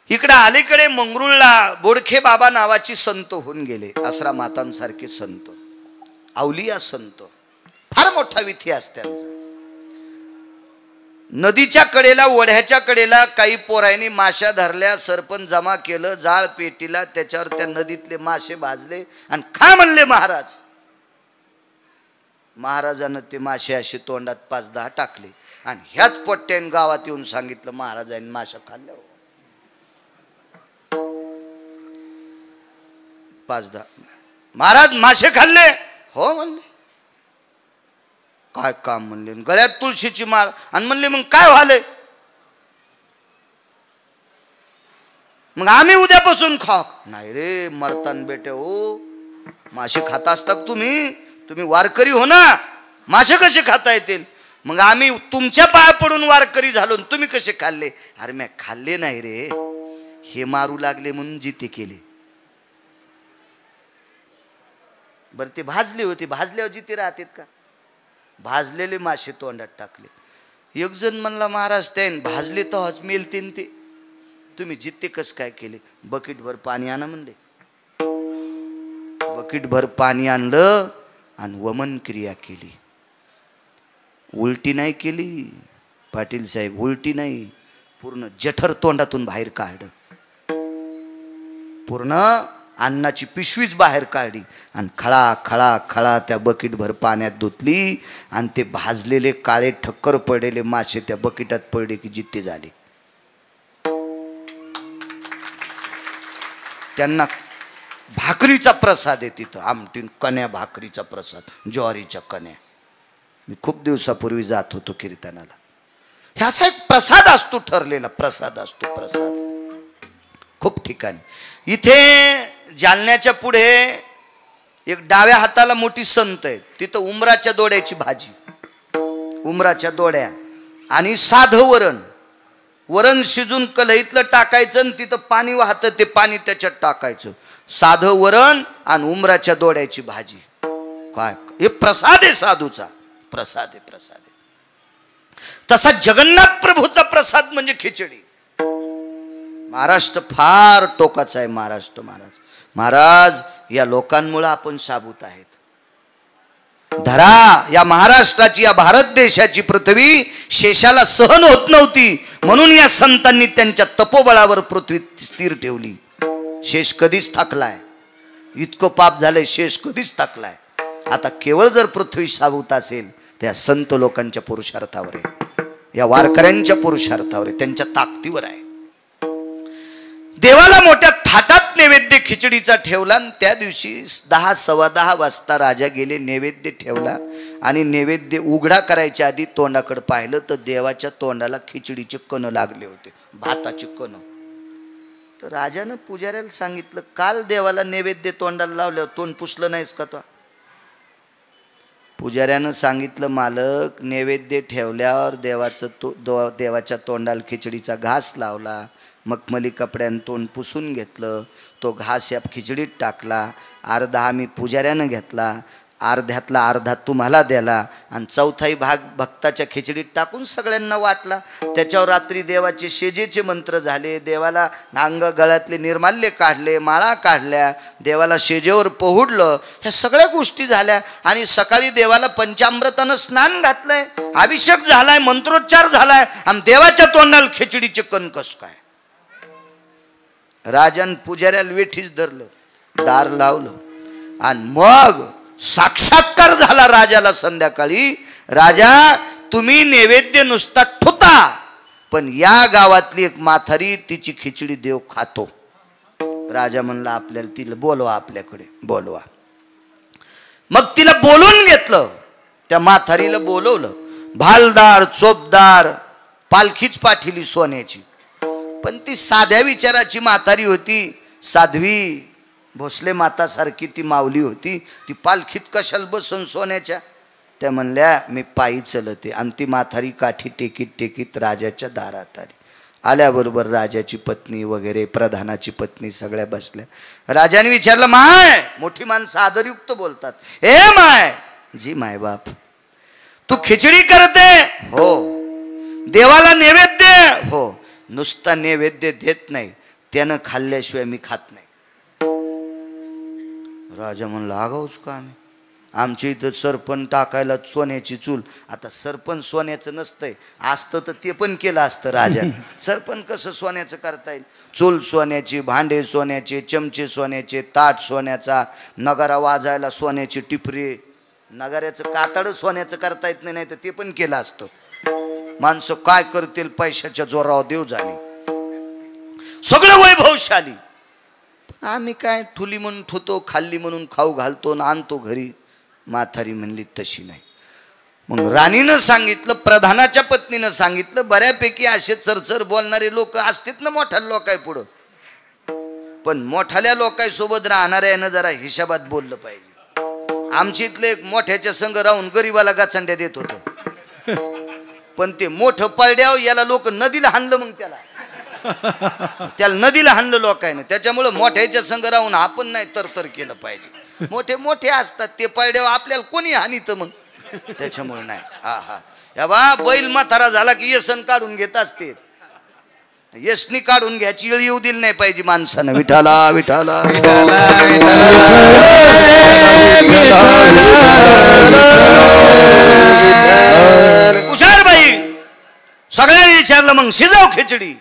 A: इकडे अलीकडे मंगरुळला बोडखे बाबा नावाची संत होऊन गेले. आसरा मातांसारखे संत, अवलिया संत, फार मोठा इतिहास त्यांचा. नदीच्या कडेला, ओढ्याच्या कडेला काही पोरांनी माश्या धरल्या, सरपंच जमा केलं, जाळ पेटीला, त्याच्यावर त्या नदीतले मासे भाजले आणि खा म्हणले महाराज. महाराजानं ते मासे असे तोंडात 5-10 टाकले आणि ह्याच पोट्ट्याने गावात येऊन सांगितलं महाराजांनी माशा खाल्ल्या. 5-10 महाराज मासे खाल्ले? हो म्हणले. काय काम म्हणले? गळ्यात तुळशीची माळ. आणि म्हणले मग काय व्हालंय? मग आम्ही उद्यापासून खाऊ. नाही रे मरतान बेटे हो, मासे खाता असतात तुम्ही, तुम्ही वारकरी हो ना, मासे कसे खाता येतील? मग आम्ही तुमच्या पाया पडून वारकरी झालो, तुम्ही कसे खाल्ले? अरे मी खाल्ले नाही रे, हे मारू लागले म्हणून जिते केले. बर ते भाजले होते, भाजल्यावर जिते राहतात का? भाजलेले मासे तोंडात टाकले. एक जण म्हणला महाराज त्यान भाजले तर हज मेलतीन ते, तुम्ही जिते कस काय केले? बकेटभर पाणी आणा म्हणले. बकेटभर पाणी आणलं आणि वमन क्रिया केली. उलटी नाही केली पाटील साहेब, उलटी नाही, पूर्ण जठर तोंडातून बाहेर काढलं. पूर्ण अन्नाची पिशवीच बाहेर काढली आणि खळा खळा खळा त्या बकेटभर पाण्यात धुतली आणि ते भाजलेले काळे ठक्कर पडलेले मासे त्या बकेटात पडले की जित्ते झाले. त्यांना भाकरीचा प्रसाद आहे तिथं, आमटीन कण्या भाकरीचा प्रसाद, ज्वारीच्या कण्या. मी खूप दिवसापूर्वी जात होतो कीर्तनाला. ह्याचा एक प्रसाद असतो, ठरलेला प्रसाद असतो, प्रसाद खूप ठिकाणी. इथे जालन्याच्या पुढे एक डाव्या हाताला मोठी संत आहे, तिथं उमराच्या दोड्याची भाजी, उमराच्या दोड्या आणि साधं वरण. वरण शिजून कढईतलं टाकायचं आणि तिथं पाणी वाहतं, ते पाणी त्याच्यात टाकायचं. साधं वरण आणि उमराच्या दोड्याची भाजी. काय हे प्रसाद आहे, साधूचा प्रसाद आहे, प्रसाद आहे. तसा जगन्नाथ प्रभूचा प्रसाद म्हणजे खिचडी. महाराष्ट्र फार टोकाचा आहे. महाराष्ट्र महाराज या लोकांमुळे आपण साबूत आहेत. धरा या महाराष्ट्राची, या भारत देशाची पृथ्वी शेषाला सहन होत नव्हती, म्हणून या संतांनी त्यांच्या तपोबळावर पृथ्वी स्थिर ठेवली. शेष कधीच थकलाय, इतकं पाप झालंय, शेष कधीच थकलाय. आता केवळ जर पृथ्वी सावत असेल त्या संत लोकांच्या पुरुषार्थावर आहे, या वारकऱ्यांच्या पुरुषार्थावर आहे, त्यांच्या ताकदीवर आहे. देवाला मोठ्या थाटात नैवेद्य खिचडीचा ठेवला आणि त्या दिवशी 10 सव्वा 10 वाजता राजा गेले, नैवेद्य ठेवला आणि नैवेद्य उघडा करायच्या आधी तोंडाकडे पाहिलं तर देवाच्या तोंडाला खिचडीचे कण लागले होते, भाताचे कण. तर राजानं पुजाऱ्याला सांगितलं, काल देवाला नैवेद्य तोंडाला लावल्यावर तोंड पुसलं नाहीस का? तो पुजाऱ्यानं सांगितलं, मालक नैवेद्य ठेवल्यावर देवाच्या तोंडाला खिचडीचा घास लावला, मखमली कपड्यानं तोंड पुसून घेतलं, तो घास या खिचडीत टाकला, अर्धा आम्ही पुजाऱ्यानं घेतला, अर्ध्यातला अर्धा तुम्हाला द्याला आणि चौथाही भाग भक्ताच्या खिचडीत टाकून सगळ्यांना वाटला. त्याच्यावर रात्री देवाचे शेजेचे मंत्र झाले, देवाला अंग गळ्यातले निर्माल्य काढले, माळा काढल्या, देवाला शेजेवर पोहुडलं, ह्या सगळ्या गोष्टी झाल्या. आणि सकाळी देवाला पंचामृतानं स्नान घातलंय, अभिषेक झालाय, मंत्रोच्चार झालाय आणि देवाच्या तोंडाला खिचडीचे कण कस काय? राजान पुजाऱ्याला वेठीच धरलं, दार लावलं आणि मग साक्षात्कार झाला राजाला. संध्याकाळी, राजा तुम्ही नैवेद्य नुसता ठुता, पण या गावातली एक म्हातारी तिची खिचडी देव खातो. राजा म्हणला, आपल्याला तिला बोलवा, आपल्याकडे बोलवा. मग तिला बोलून घेतलं, त्या म्हातारीला बोलवलं, भालदार चोपदार पालखीच पाठिली सोन्याची. पण ती साध्या विचाराची म्हातारी होती, साध्वी भोसले माता सारखी ती माऊली होती. ती पालखीत कशाला बसून सोन्याच्या? त्या म्हणल्या, मी पायी चलते. आणि ती म्हातारी काठी टेकीत टेकीत राजाच्या दारात आली. आल्याबरोबर राजाची पत्नी वगैरे, प्रधानाची पत्नी सगळ्या बसल्या. राजाने विचारलं, माय, मोठी माणसं आदरयुक्त बोलतात, ए माय. जी माय बाप. तू खिचडी करते? हो. देवाला नैवेद्य? हो. नुसता नैवेद्य देत नाही, त्यानं खाल्ल्याशिवाय मी खात नाही. राजा म्हणला, आगाऊच का आम्ही? आमच्या इथं सरपण टाकायला सोन्याची चूल. आता सरपण सोन्याचं नसतंय, असतं तर ते पण केलं असतं राजा. सरपण कसं सोन्याचं करता येईल? चूल सोन्याची, भांडे सोन्याचे, चमचे सोन्याचे, ताट सोन्याचा, नगारा वाजायला सोन्याची टिपरे, नगाऱ्याचं कातड सोन्याचं करता येत नाही, तर ते पण केलं असतं. माणसं काय करतील पैशाच्या जोरावर देव जाणे, सगळं वैभवशाली. पण आम्ही काय ठुली म्हणून ठुतो, खाल्ली म्हणून खाऊ घालतो ना आणतो घरी. म्हातारी म्हणली, तशी नाही. मग राणीनं सांगितलं, प्रधानाच्या पत्नीनं सांगितलं, बऱ्यापैकी असे चरचर बोलणारे लोक असतात ना मोठ्या लोकाय पुढं, पण मोठ्याल्या लोकांसोबत राहणाऱ्यानं जरा हिशोबात बोललं पाहिजे. आमच्या इथलं एक मोठ्याच्या संग राहून गरीबाला गाचंड्या देत होतं, पण ते मोठं पळड्याव याला लोक नदीला हाणलं, मग त्याला नदीला हाणलं लोकांना. त्याच्यामुळं मोठ्याच्या संग राहून आपण नाही तरतर केलं पाहिजे. मोठे मोठे असतात ते पळड्याव, आपल्याला कोणी हानीत मग, त्याच्यामुळे नाही. हा हा, या बा बैल म्हातारा झाला की येसन काढून घेत असते, यशनी काढून घ्यायची वेळ येऊ दिली नाही पाहिजे माणसानं. विठाला विठाला हुशारबाई सगळ्यांनी विचारलं, मग शिजाव खिचडी.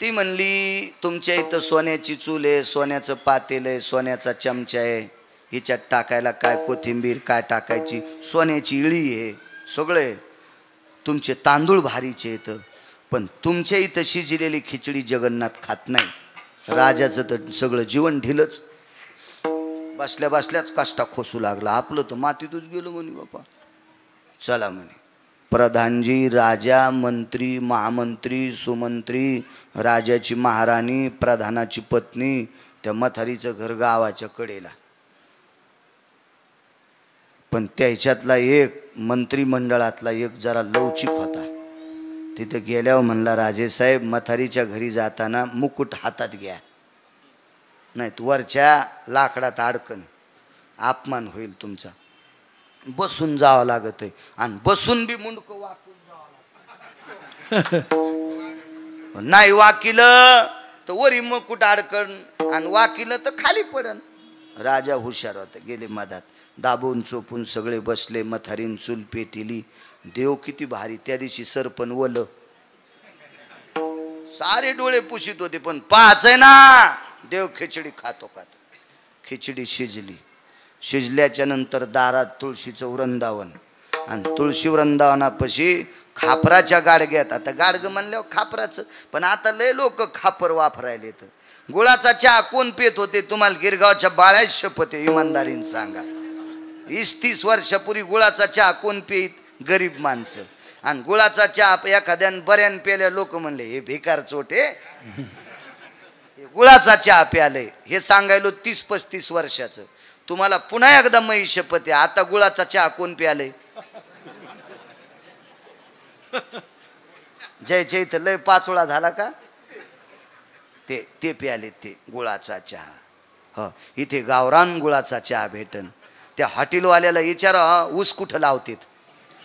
A: ती म्हणली, तुमच्या इथं सोन्याची चूल आहे, सोन्याचं पातेल आहे, सोन्याचा चमचा आहे, हिच्यात टाकायला काय कोथिंबीर काय टाकायची, सोन्याची इळी आहे, सगळे तुमचे तांदूळ भारीचे आहेत, पण तुमच्या इथं शिजलेली खिचडी जगन्नाथ खात नाही. राजाचं तर सगळं जीवन ढिलच. बसल्या बसल्याच काष्टा खोसू लागला. आपलं तर मातीतच गेलो म्हणे बापा. चला म्हणे, प्रधानजी, राजा, मंत्री, महामंत्री, सुमंत्री, राजाची महाराणी, प्रधानाची पत्नी, त्या म्हातारीचं घर गावाच्या कडेला. पण त्याच्यातला एक मंत्रिमंडळातला एक जरा लवचिक होता. तिथे गेल्यावर म्हणला, राजेसाहेब, म्हातारीच्या घरी जाताना मुकुट हातात घ्या, नाही वरच्या लाकडात अडकन, अपमान होईल तुमचा. बसून जावं लागत आहे, आणि बसून बी मुंडकं वाकून जावं लागत. नाही वाकिलं तर वरी मुकुट अडकण आणि वाकिलं तर खाली पडन. राजा हुशार होता, गेले मधात, दाबून चोपून सगळे बसले. म्हातारीन चूल पेटिली. देव किती भारी. त्या दिवशी सरपण वल सारे डोळे पुशीत होते, पण पाच आहे ना देव खिचडी खातो खातो. खिचडी शिजली. शिजल्याच्या नंतर दारात तुळशीचं वृंदावन आणि तुळशी वृंदावनापाशी खापराच्या गाडग्यात. आता गाडगं म्हणल्यावर खापराचं, पण आता लय लोक खापर वापरायले. तर गुळाचा चहा कोण पेत होते? तुम्हाला गिरगावच्या बाळ्या शपथ आहे, इमानदारीने सांगा. 20-30 वर्षापूर्वी गुळाचा चहा कोण पेत? गरीब माणसं. आणि गुळाचा चहा एखाद्यानं बऱ्यान पेल्या लोक म्हणले हे बेकार चोटे, गुळाचा चहा प्याले. हे सांगायलो 30-35 वर्षाचं. तुम्हाला पुन्हा एकदा मै शपथ आहे, आता गुळाचा चहा कोण प्याले? जय जय तर लय पाचोळा झाला का? ते प्याले ते गुळाचा चहा. हो, इथे गावरान गुळाचा चहा भेटन. त्या हॉटेलवाल्याला विचारा ऊस कुठं लावतेत?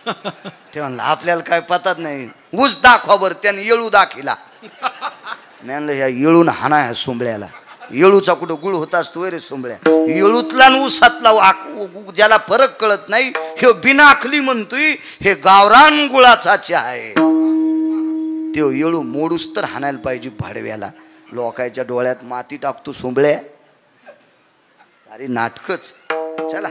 A: ते म्हणलं आपल्याला काय पतात नाही. ऊस दाखवा बरं. त्याने येळू दाखिला. मी म्हणलं ह्या येळून हाना ह्या सोंबळ्याला. येळूचा कुठं गुळ होता असतो रे सोंबळ्या? येळूतला ऊसातला ज्याला फरक कळत नाही हे बिनाखली म्हणतोय हे गावरान गुळाचा चहा आहे. तो येळू मोडूस तर हाणायला पाहिजे भाडव्याला. लोकांच्या डोळ्यात माती टाकतो सोंबळ्या. सारी नाटकच. चला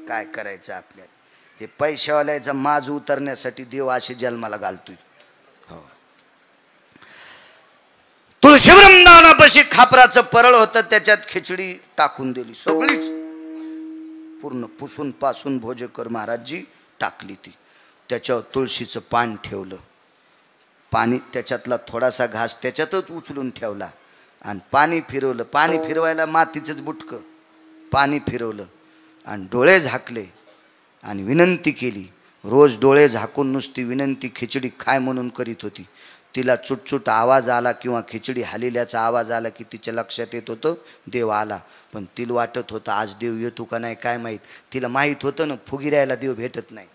A: काय करायचं आपल्याला. हे पैशावाल्याचा माज उतरण्यासाठी देव असे जन्माला घालतोय. हो, तुळशी वृंदावनापाशी खापराचं परळ होतं, त्याच्यात खिचडी टाकून दिली सगळीच पूर्ण पुसून पासून. भोजेकर महाराजजी टाकली ती. त्याच्यावर तुळशीचं पान ठेवलं. पाणी त्याच्यातला थोडासा घास त्याच्यातच उचलून ठेवला आणि पाणी फिरवलं. पाणी फिरवायला मातीचंच बुटकं. पाणी फिरवलं आणि डोळे झाकले आणि विनंती केली. रोज डोळे झाकून नुसती विनंती खिचडी खाय म्हणून करीत होती. तिला चुटचुट आवाज आला किंवा खिचडी हालिल्याचा आवाज आला की तिच्या लक्षात येत होतं देव आला. पण तिला वाटत होतं आज देव येतो का नाही काय माहीत. तिला माहीत होतं ना फुगिरायला देव भेटत नाही.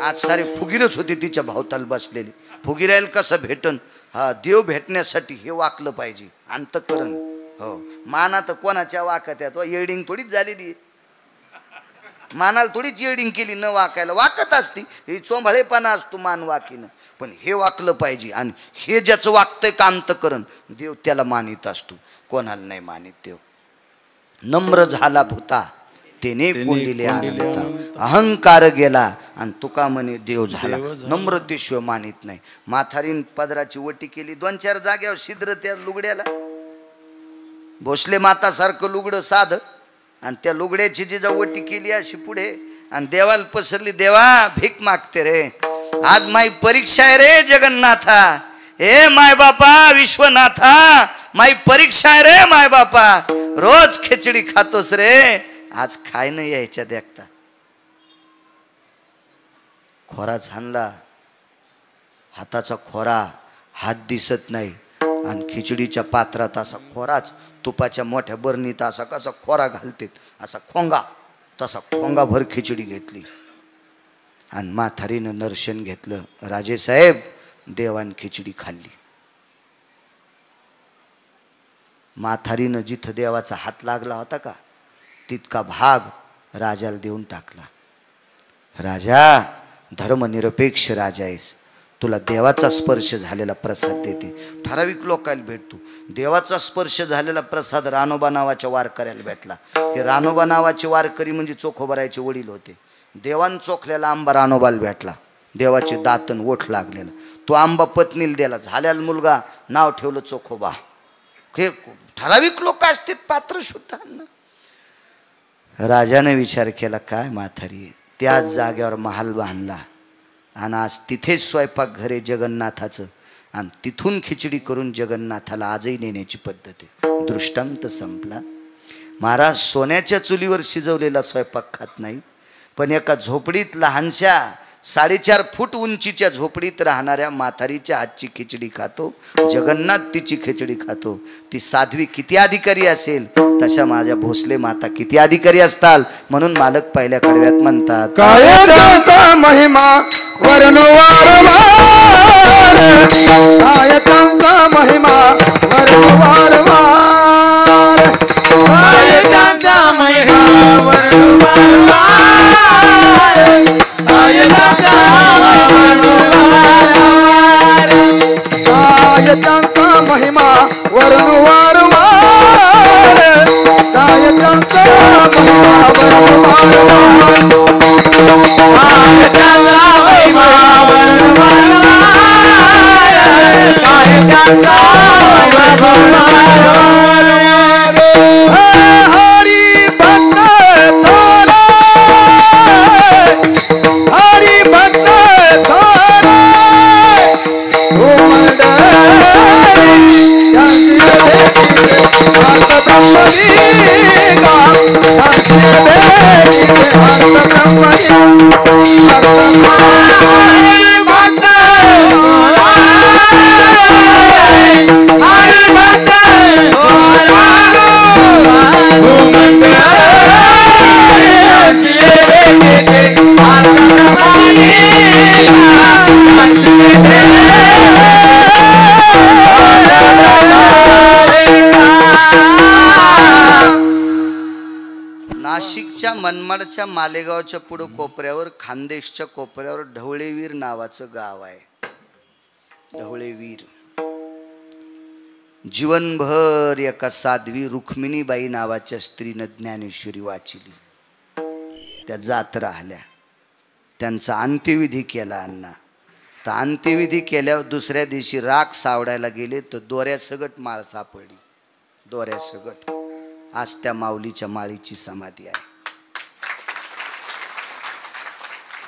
A: आज सारे फुगीरच होते तिच्या भावताल बसलेली. फुगिरायला कसं भेटन? हा, देव भेटण्यासाठी हे वाकलं पाहिजे अंतःकरण. हो, माना तर कोणाच्या वाकत आहे? तो येडिंग थोडीच झालेली. मानाला थोडीच येडिंग केली न वाकायला. वाकत असती ही चोंभाळेपणा असतो मान वाकीनं. पण हे वाकलं पाहिजे. आणि हे ज्याचं वागतंय का अंतःकरण देव त्याला मानित असतो, कोणाला नाही मानित देव. नम्र झाला भूता तेने कोंडिले अनंता. अहंकार गेला आणि तुका म्हणे देव झाला. नम्रतेशिवाय मानित नाही. म्हातारीन पदराची वटी केली 2-4 जाग्यावर छिद्र त्या लुगड्याला. भोसले माता सारखं लुगडं साध आणि त्या लुगड्याची जी वटी केली अशी पुढे आणि देवाला पसरली. देवा भीक मागते रे, आज माई परीक्षा आहे रे जगन्नाथा. हे माय बापा विश्वनाथा, माई परीक्षा आहे रे माय बापा. रोज खिचडी खातोस रे, आज खाय नाही यायच्या देखता. खोरा झानला, हाताचा खोरा, हात दिसत नाही आणि खिचडीच्या पात्रात असा खोराच. तुपाच्या मोठ्या बरणीत असा कसा खोरा घालतेत असा खोंगा, तसा खोंगा भर खिचडी घेतली आणि म्हातारीनं दर्शन घेतलं. राजेसाहेब देवान खिचडी खाल्ली. म्हातारीनं जिथं देवाचा हात लागला होता का तितका भाग राजाला देऊन टाकला. राजा धर्मनिरपेक्ष राजा आहेस, तुला देवाचा स्पर्श झालेला प्रसाद देते. ठराविक लोकांना भेटतो. देवाचा स्पर्श झालेला प्रसाद रानोबा नावाच्या वारकऱ्याला भेटला. हे रानोबा नावाचे वारकरी म्हणजे चोखोबरायचे वडील होते. देवान चोखलेला आंबा रानोबाला भेटला. देवाचे दातन ओठ लागलेला तो आंबा पत्नीला दिला. झाल्याला मुलगा नाव ठेवलं चोखोबा. हे ठराविक लोक असतील पात्र सुद्धा. राजाने विचार केला काय म्हातारी, त्याच जागेवर महाल बांधला आणि आज तिथेच स्वयंपाक घरे जगन्नाथाचं आणि तिथून खिचडी करून जगन्नाथाला आजही नेण्याची पद्धत आहे. दृष्टांत संपला. महाराज सोन्याच्या चुलीवर शिजवलेला स्वयंपाक खात नाही, पण एका झोपडीत लहानशा 4.5 फूट उंचीच्या झोपडीत राहणाऱ्या म्हातारीच्या हातची खिचडी खातो. जगन्नाथ तिची खिचडी खातो. ती साध्वी किती अधिकारी असेल तशा माझ्या भोसले माता किती अधिकारी असताल. म्हणून मालक पहिल्या कडव्यात म्हणतात
B: काय त्यांचा महिमा वर्णवारवार, काय त्यांचा महिमा वर्णवारवार, काय त्यांचा महिमा वर्णवारवार, काय त्यांचा महिमा वर्णवारवार, काय त्यांचा
A: नाशिकच्या मनमाडच्या मालेगावच्या पुढे कोपऱ्यावर खानदेशच्या कोपऱ्यावर ढवळेवीर नावाचं गाव आहे. ढवळेवीर जीवनभर एका साध्वी रुक्मिणीबाई नावाच्या स्त्रीनं ज्ञानेश्वरी वाचली. त्या जात राहिल्या. त्यांचा अंत्यविधी केला अण्णा. तर अंत्यविधी केल्यावर दुसऱ्या दिवशी राख सावडायला गेले तर दोऱ्यासगट माळ सापडली. दोऱ्यासगट आज त्या माऊलीच्या माळीची समाधी आहे.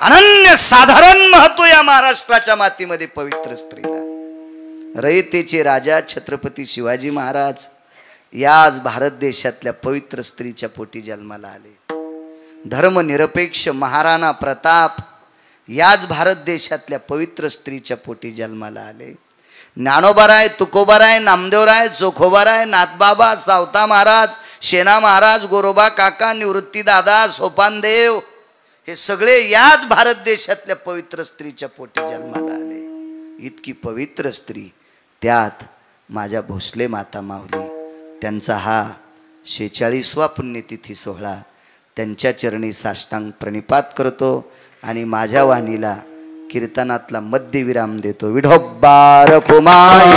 A: अनन्य साधारण महत्व या महाराष्ट्राच्या मातीमध्ये पवित्र स्त्रीला. रयतेचे राजा छत्रपती शिवाजी महाराज याच भारत देशातल्या पवित्र स्त्रीच्या पोटी जन्माला आले. धर्मनिरपेक्ष महाराणा प्रताप याच भारत देशातल्या पवित्र स्त्रीच्या पोटी जन्माला आले. ज्ञानोबाराय, तुकोबाराय, नामदेवराय, चोखोबाराय, नाथबाबा, सावता महाराज, शेना महाराज, गोरोबा काका, निवृत्ती दादा, सोपानदेव हे सगळे याच भारत देशातल्या पवित्र स्त्रीच्या पोटी जन्माला आले. इतकी पवित्र स्त्री, त्यात माझ्या भोसले माता माऊली, त्यांचा हा 46वा पुण्यतिथी सोहळा. त्यांच्या चरणी साष्टांग प्रणिपात करतो आणि माझ्या वाणीला कीर्तनातला मध्यविराम देतो. विठोबा रखुमाई,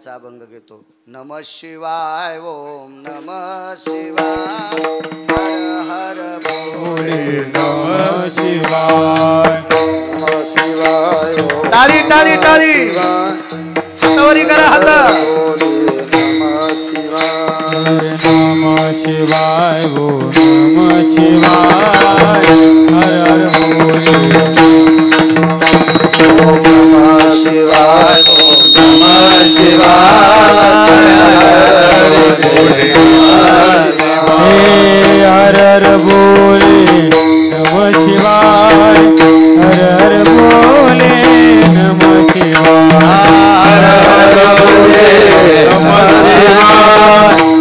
A: अभंग घेतो. नमः शिवाय, ओम नमः शिवाय, हर हर भोले, नमः शिवाय, नमः शिवाय. टाळी टाळी टाळी हातावरी करा हात
B: नमः शिवाय
C: नमः शिवाय हो नमः शिवाय हर हर बोले
B: ओम नमः शिवाय ओम नमः शिवाय
C: हर हर बोले नमः शिवाय हर हर बोले नमः शिवाय हर हर बोले नमः शिवाय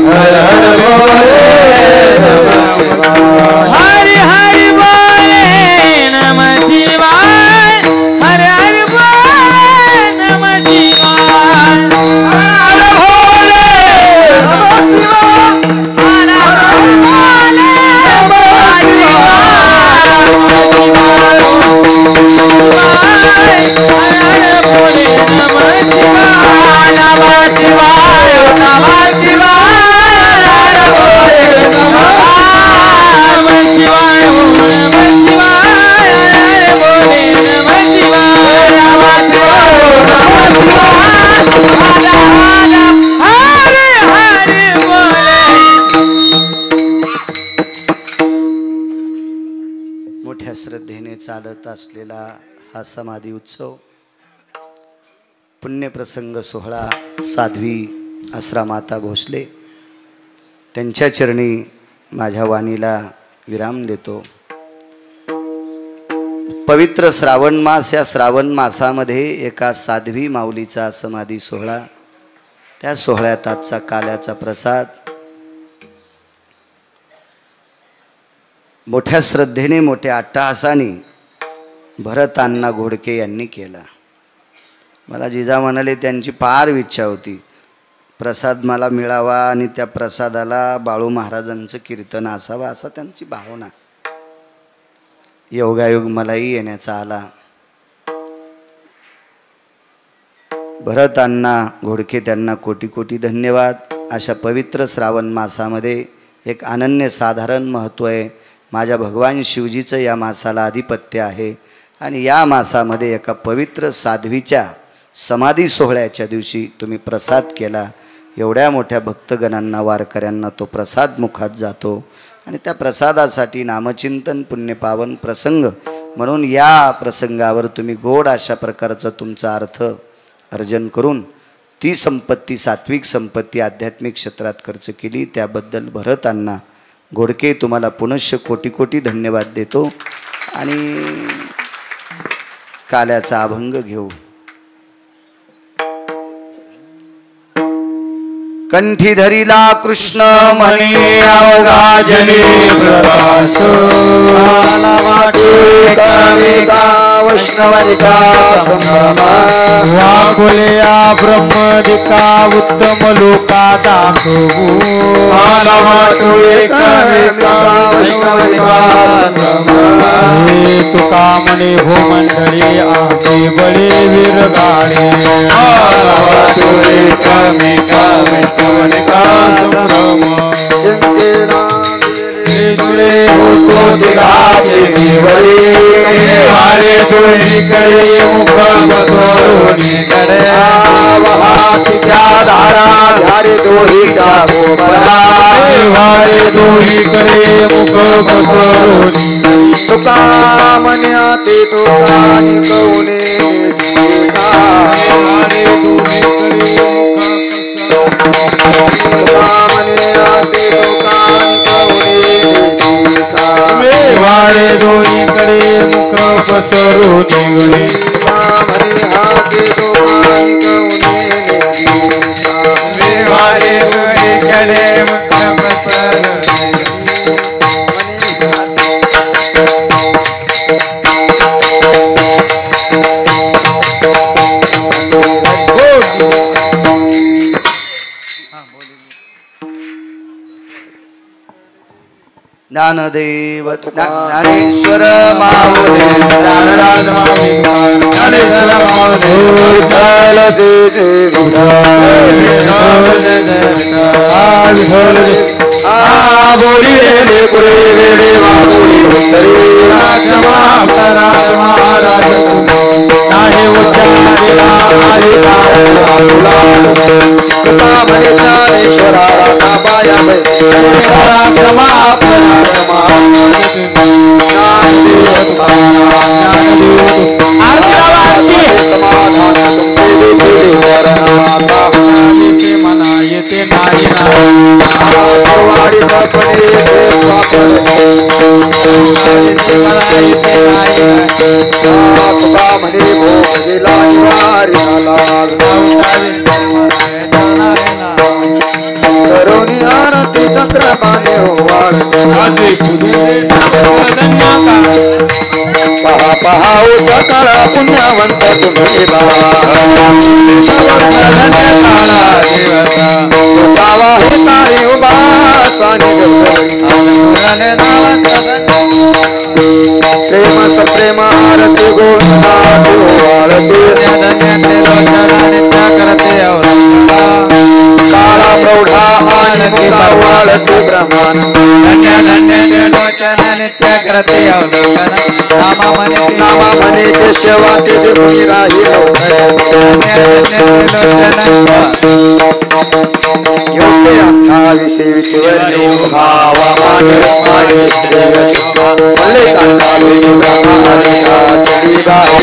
C: हर हर बोले नमः शिवाय हरि हरि बोले नमः शिवाय हर हर बोले नमः शिवाय हर हर बोले नमः शिवाय हर हर बोले
A: मोठ्या श्रद्धेने चालत असलेला हा समाधी उत्सव पुण्यप्रसंग सोहळा साध्वी आसरामाता भोसले त्यांच्या चरणी माझ्या वाणीला विराम देतो. पवित्र श्रावण मास, या श्रावण मासामध्ये एका साध्वी माऊलीचा समाधी सोहळा, त्या सोहळ्यात आजचा काल्याचा प्रसाद मोठ्या श्रद्धेने मोठ्या अट्टहासाने भरत अण्णा घोडके यांनी केला. मला जिजा म्हणाले त्यांची फार इच्छा होती प्रसाद मला मिळावा आणि त्या प्रसादाला बाळू महाराजांचं कीर्तन असावं, असा त्यांची भावना. योगायोग मलाही येण्याचा आला. भरत अण्णा घोडके त्यांना कोटी कोटी धन्यवाद. अशा पवित्र श्रावण मासामध्ये एक अनन्यसाधारण महत्त्व आहे. माझ्या भगवान शिवजीचं या मासाला आधिपत्य आहे आणि या मासामध्ये एका पवित्र साध्वीच्या समाधी सोहळ्याच्या दिवशी तुम्ही प्रसाद केला. एवढ्या मोठ्या भक्तगणांना, वारकऱ्यांना तो प्रसाद मुखात जातो आणि त्या प्रसादासाठी नामचिंतन पुण्यपावन प्रसंग म्हणून या प्रसंगावर तुम्ही गोड अशा प्रकारचा तुमचा अर्थ अर्जन करून ती संपत्ती, सात्विक संपत्ती आध्यात्मिक क्षेत्रात खर्च केली. त्याबद्दल भरत अण्णा घोडके तुम्हाला पुनश्च कोटी कोटी धन्यवाद देतो. आणि काल्याचा अभंग घेऊ. कंठी धरिला कृष्ण म्हणे अवघा जनी प्रकाश,
B: आला वाटू एकामेका वैष्णवनिका संभ्रमा,
C: वाकुल्या ब्रह्मदिका उत्तम लोका दाखवू,
B: आला वाटू एकामेका वैष्णवनिका संभ्रमा,
C: हे तुका म्हणे हो मंडळी आम्ही बळे वीर गाडे,
B: आला वाटू एकामेका वैष्णवनिका संभ्रमा, शंकेना जुळे होतो दिगाचे केवळी, वारे तुळी कडे मुख बसवून कडे, वाहतीच्या धारा झारे दोहीच्या गोपरा,
C: वारे दोही करे मुख बसवून,
B: तुका म्हण्या ते तुका निकवणे तुका, वारे दोही करे मुख तुका म्हण्या ते तुका निकवणे तुका,
C: वारे दोही कडे मुख पसरून निघणे,
B: हाते तुका निकवणे तुका,
C: वारे दोही कडे मुख पसरून
A: ज्ञानदेव ज्ञानेश्वर माऊली, ज्ञानराज माऊली, ज्ञानेश्वर माऊली,
B: विठ्ठल जय जय बोली रे पुरे वेडे माऊली उत्तरी,
C: महाराज नाही उच्चार
B: तुका म्हणे भोगीला निवारी करोनी आरती चंद्रमाने ओवाळ पहा पहा ओ सकळ पुण्यवंत तुम्ही बाबा हे तारी उभा स्वानी प्रेम सप्रेम आरती गोविंदा आरती काळा प्रौढा आणि मुला वाळती ब्रह्मण
C: धन्य धन्य लोचन नित्य करते अवलोकन
B: नामा म्हणे ते सेवा ते देवी राही योग्य 28 भावा भले कांताली ब्रह्माने आचरी बाई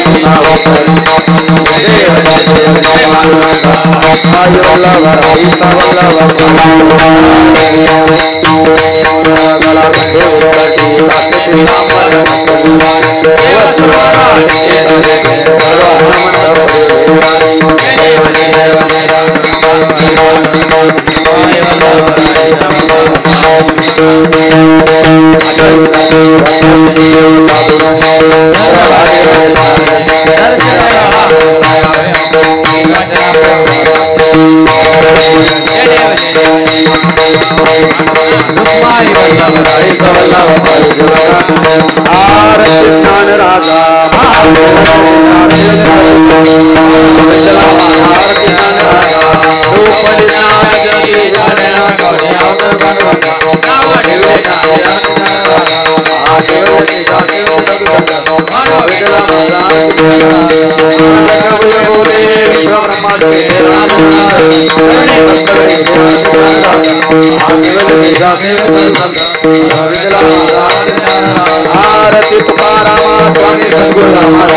B: ज्ञान राजा आरती तुकारामा स्वामी सद्गुरु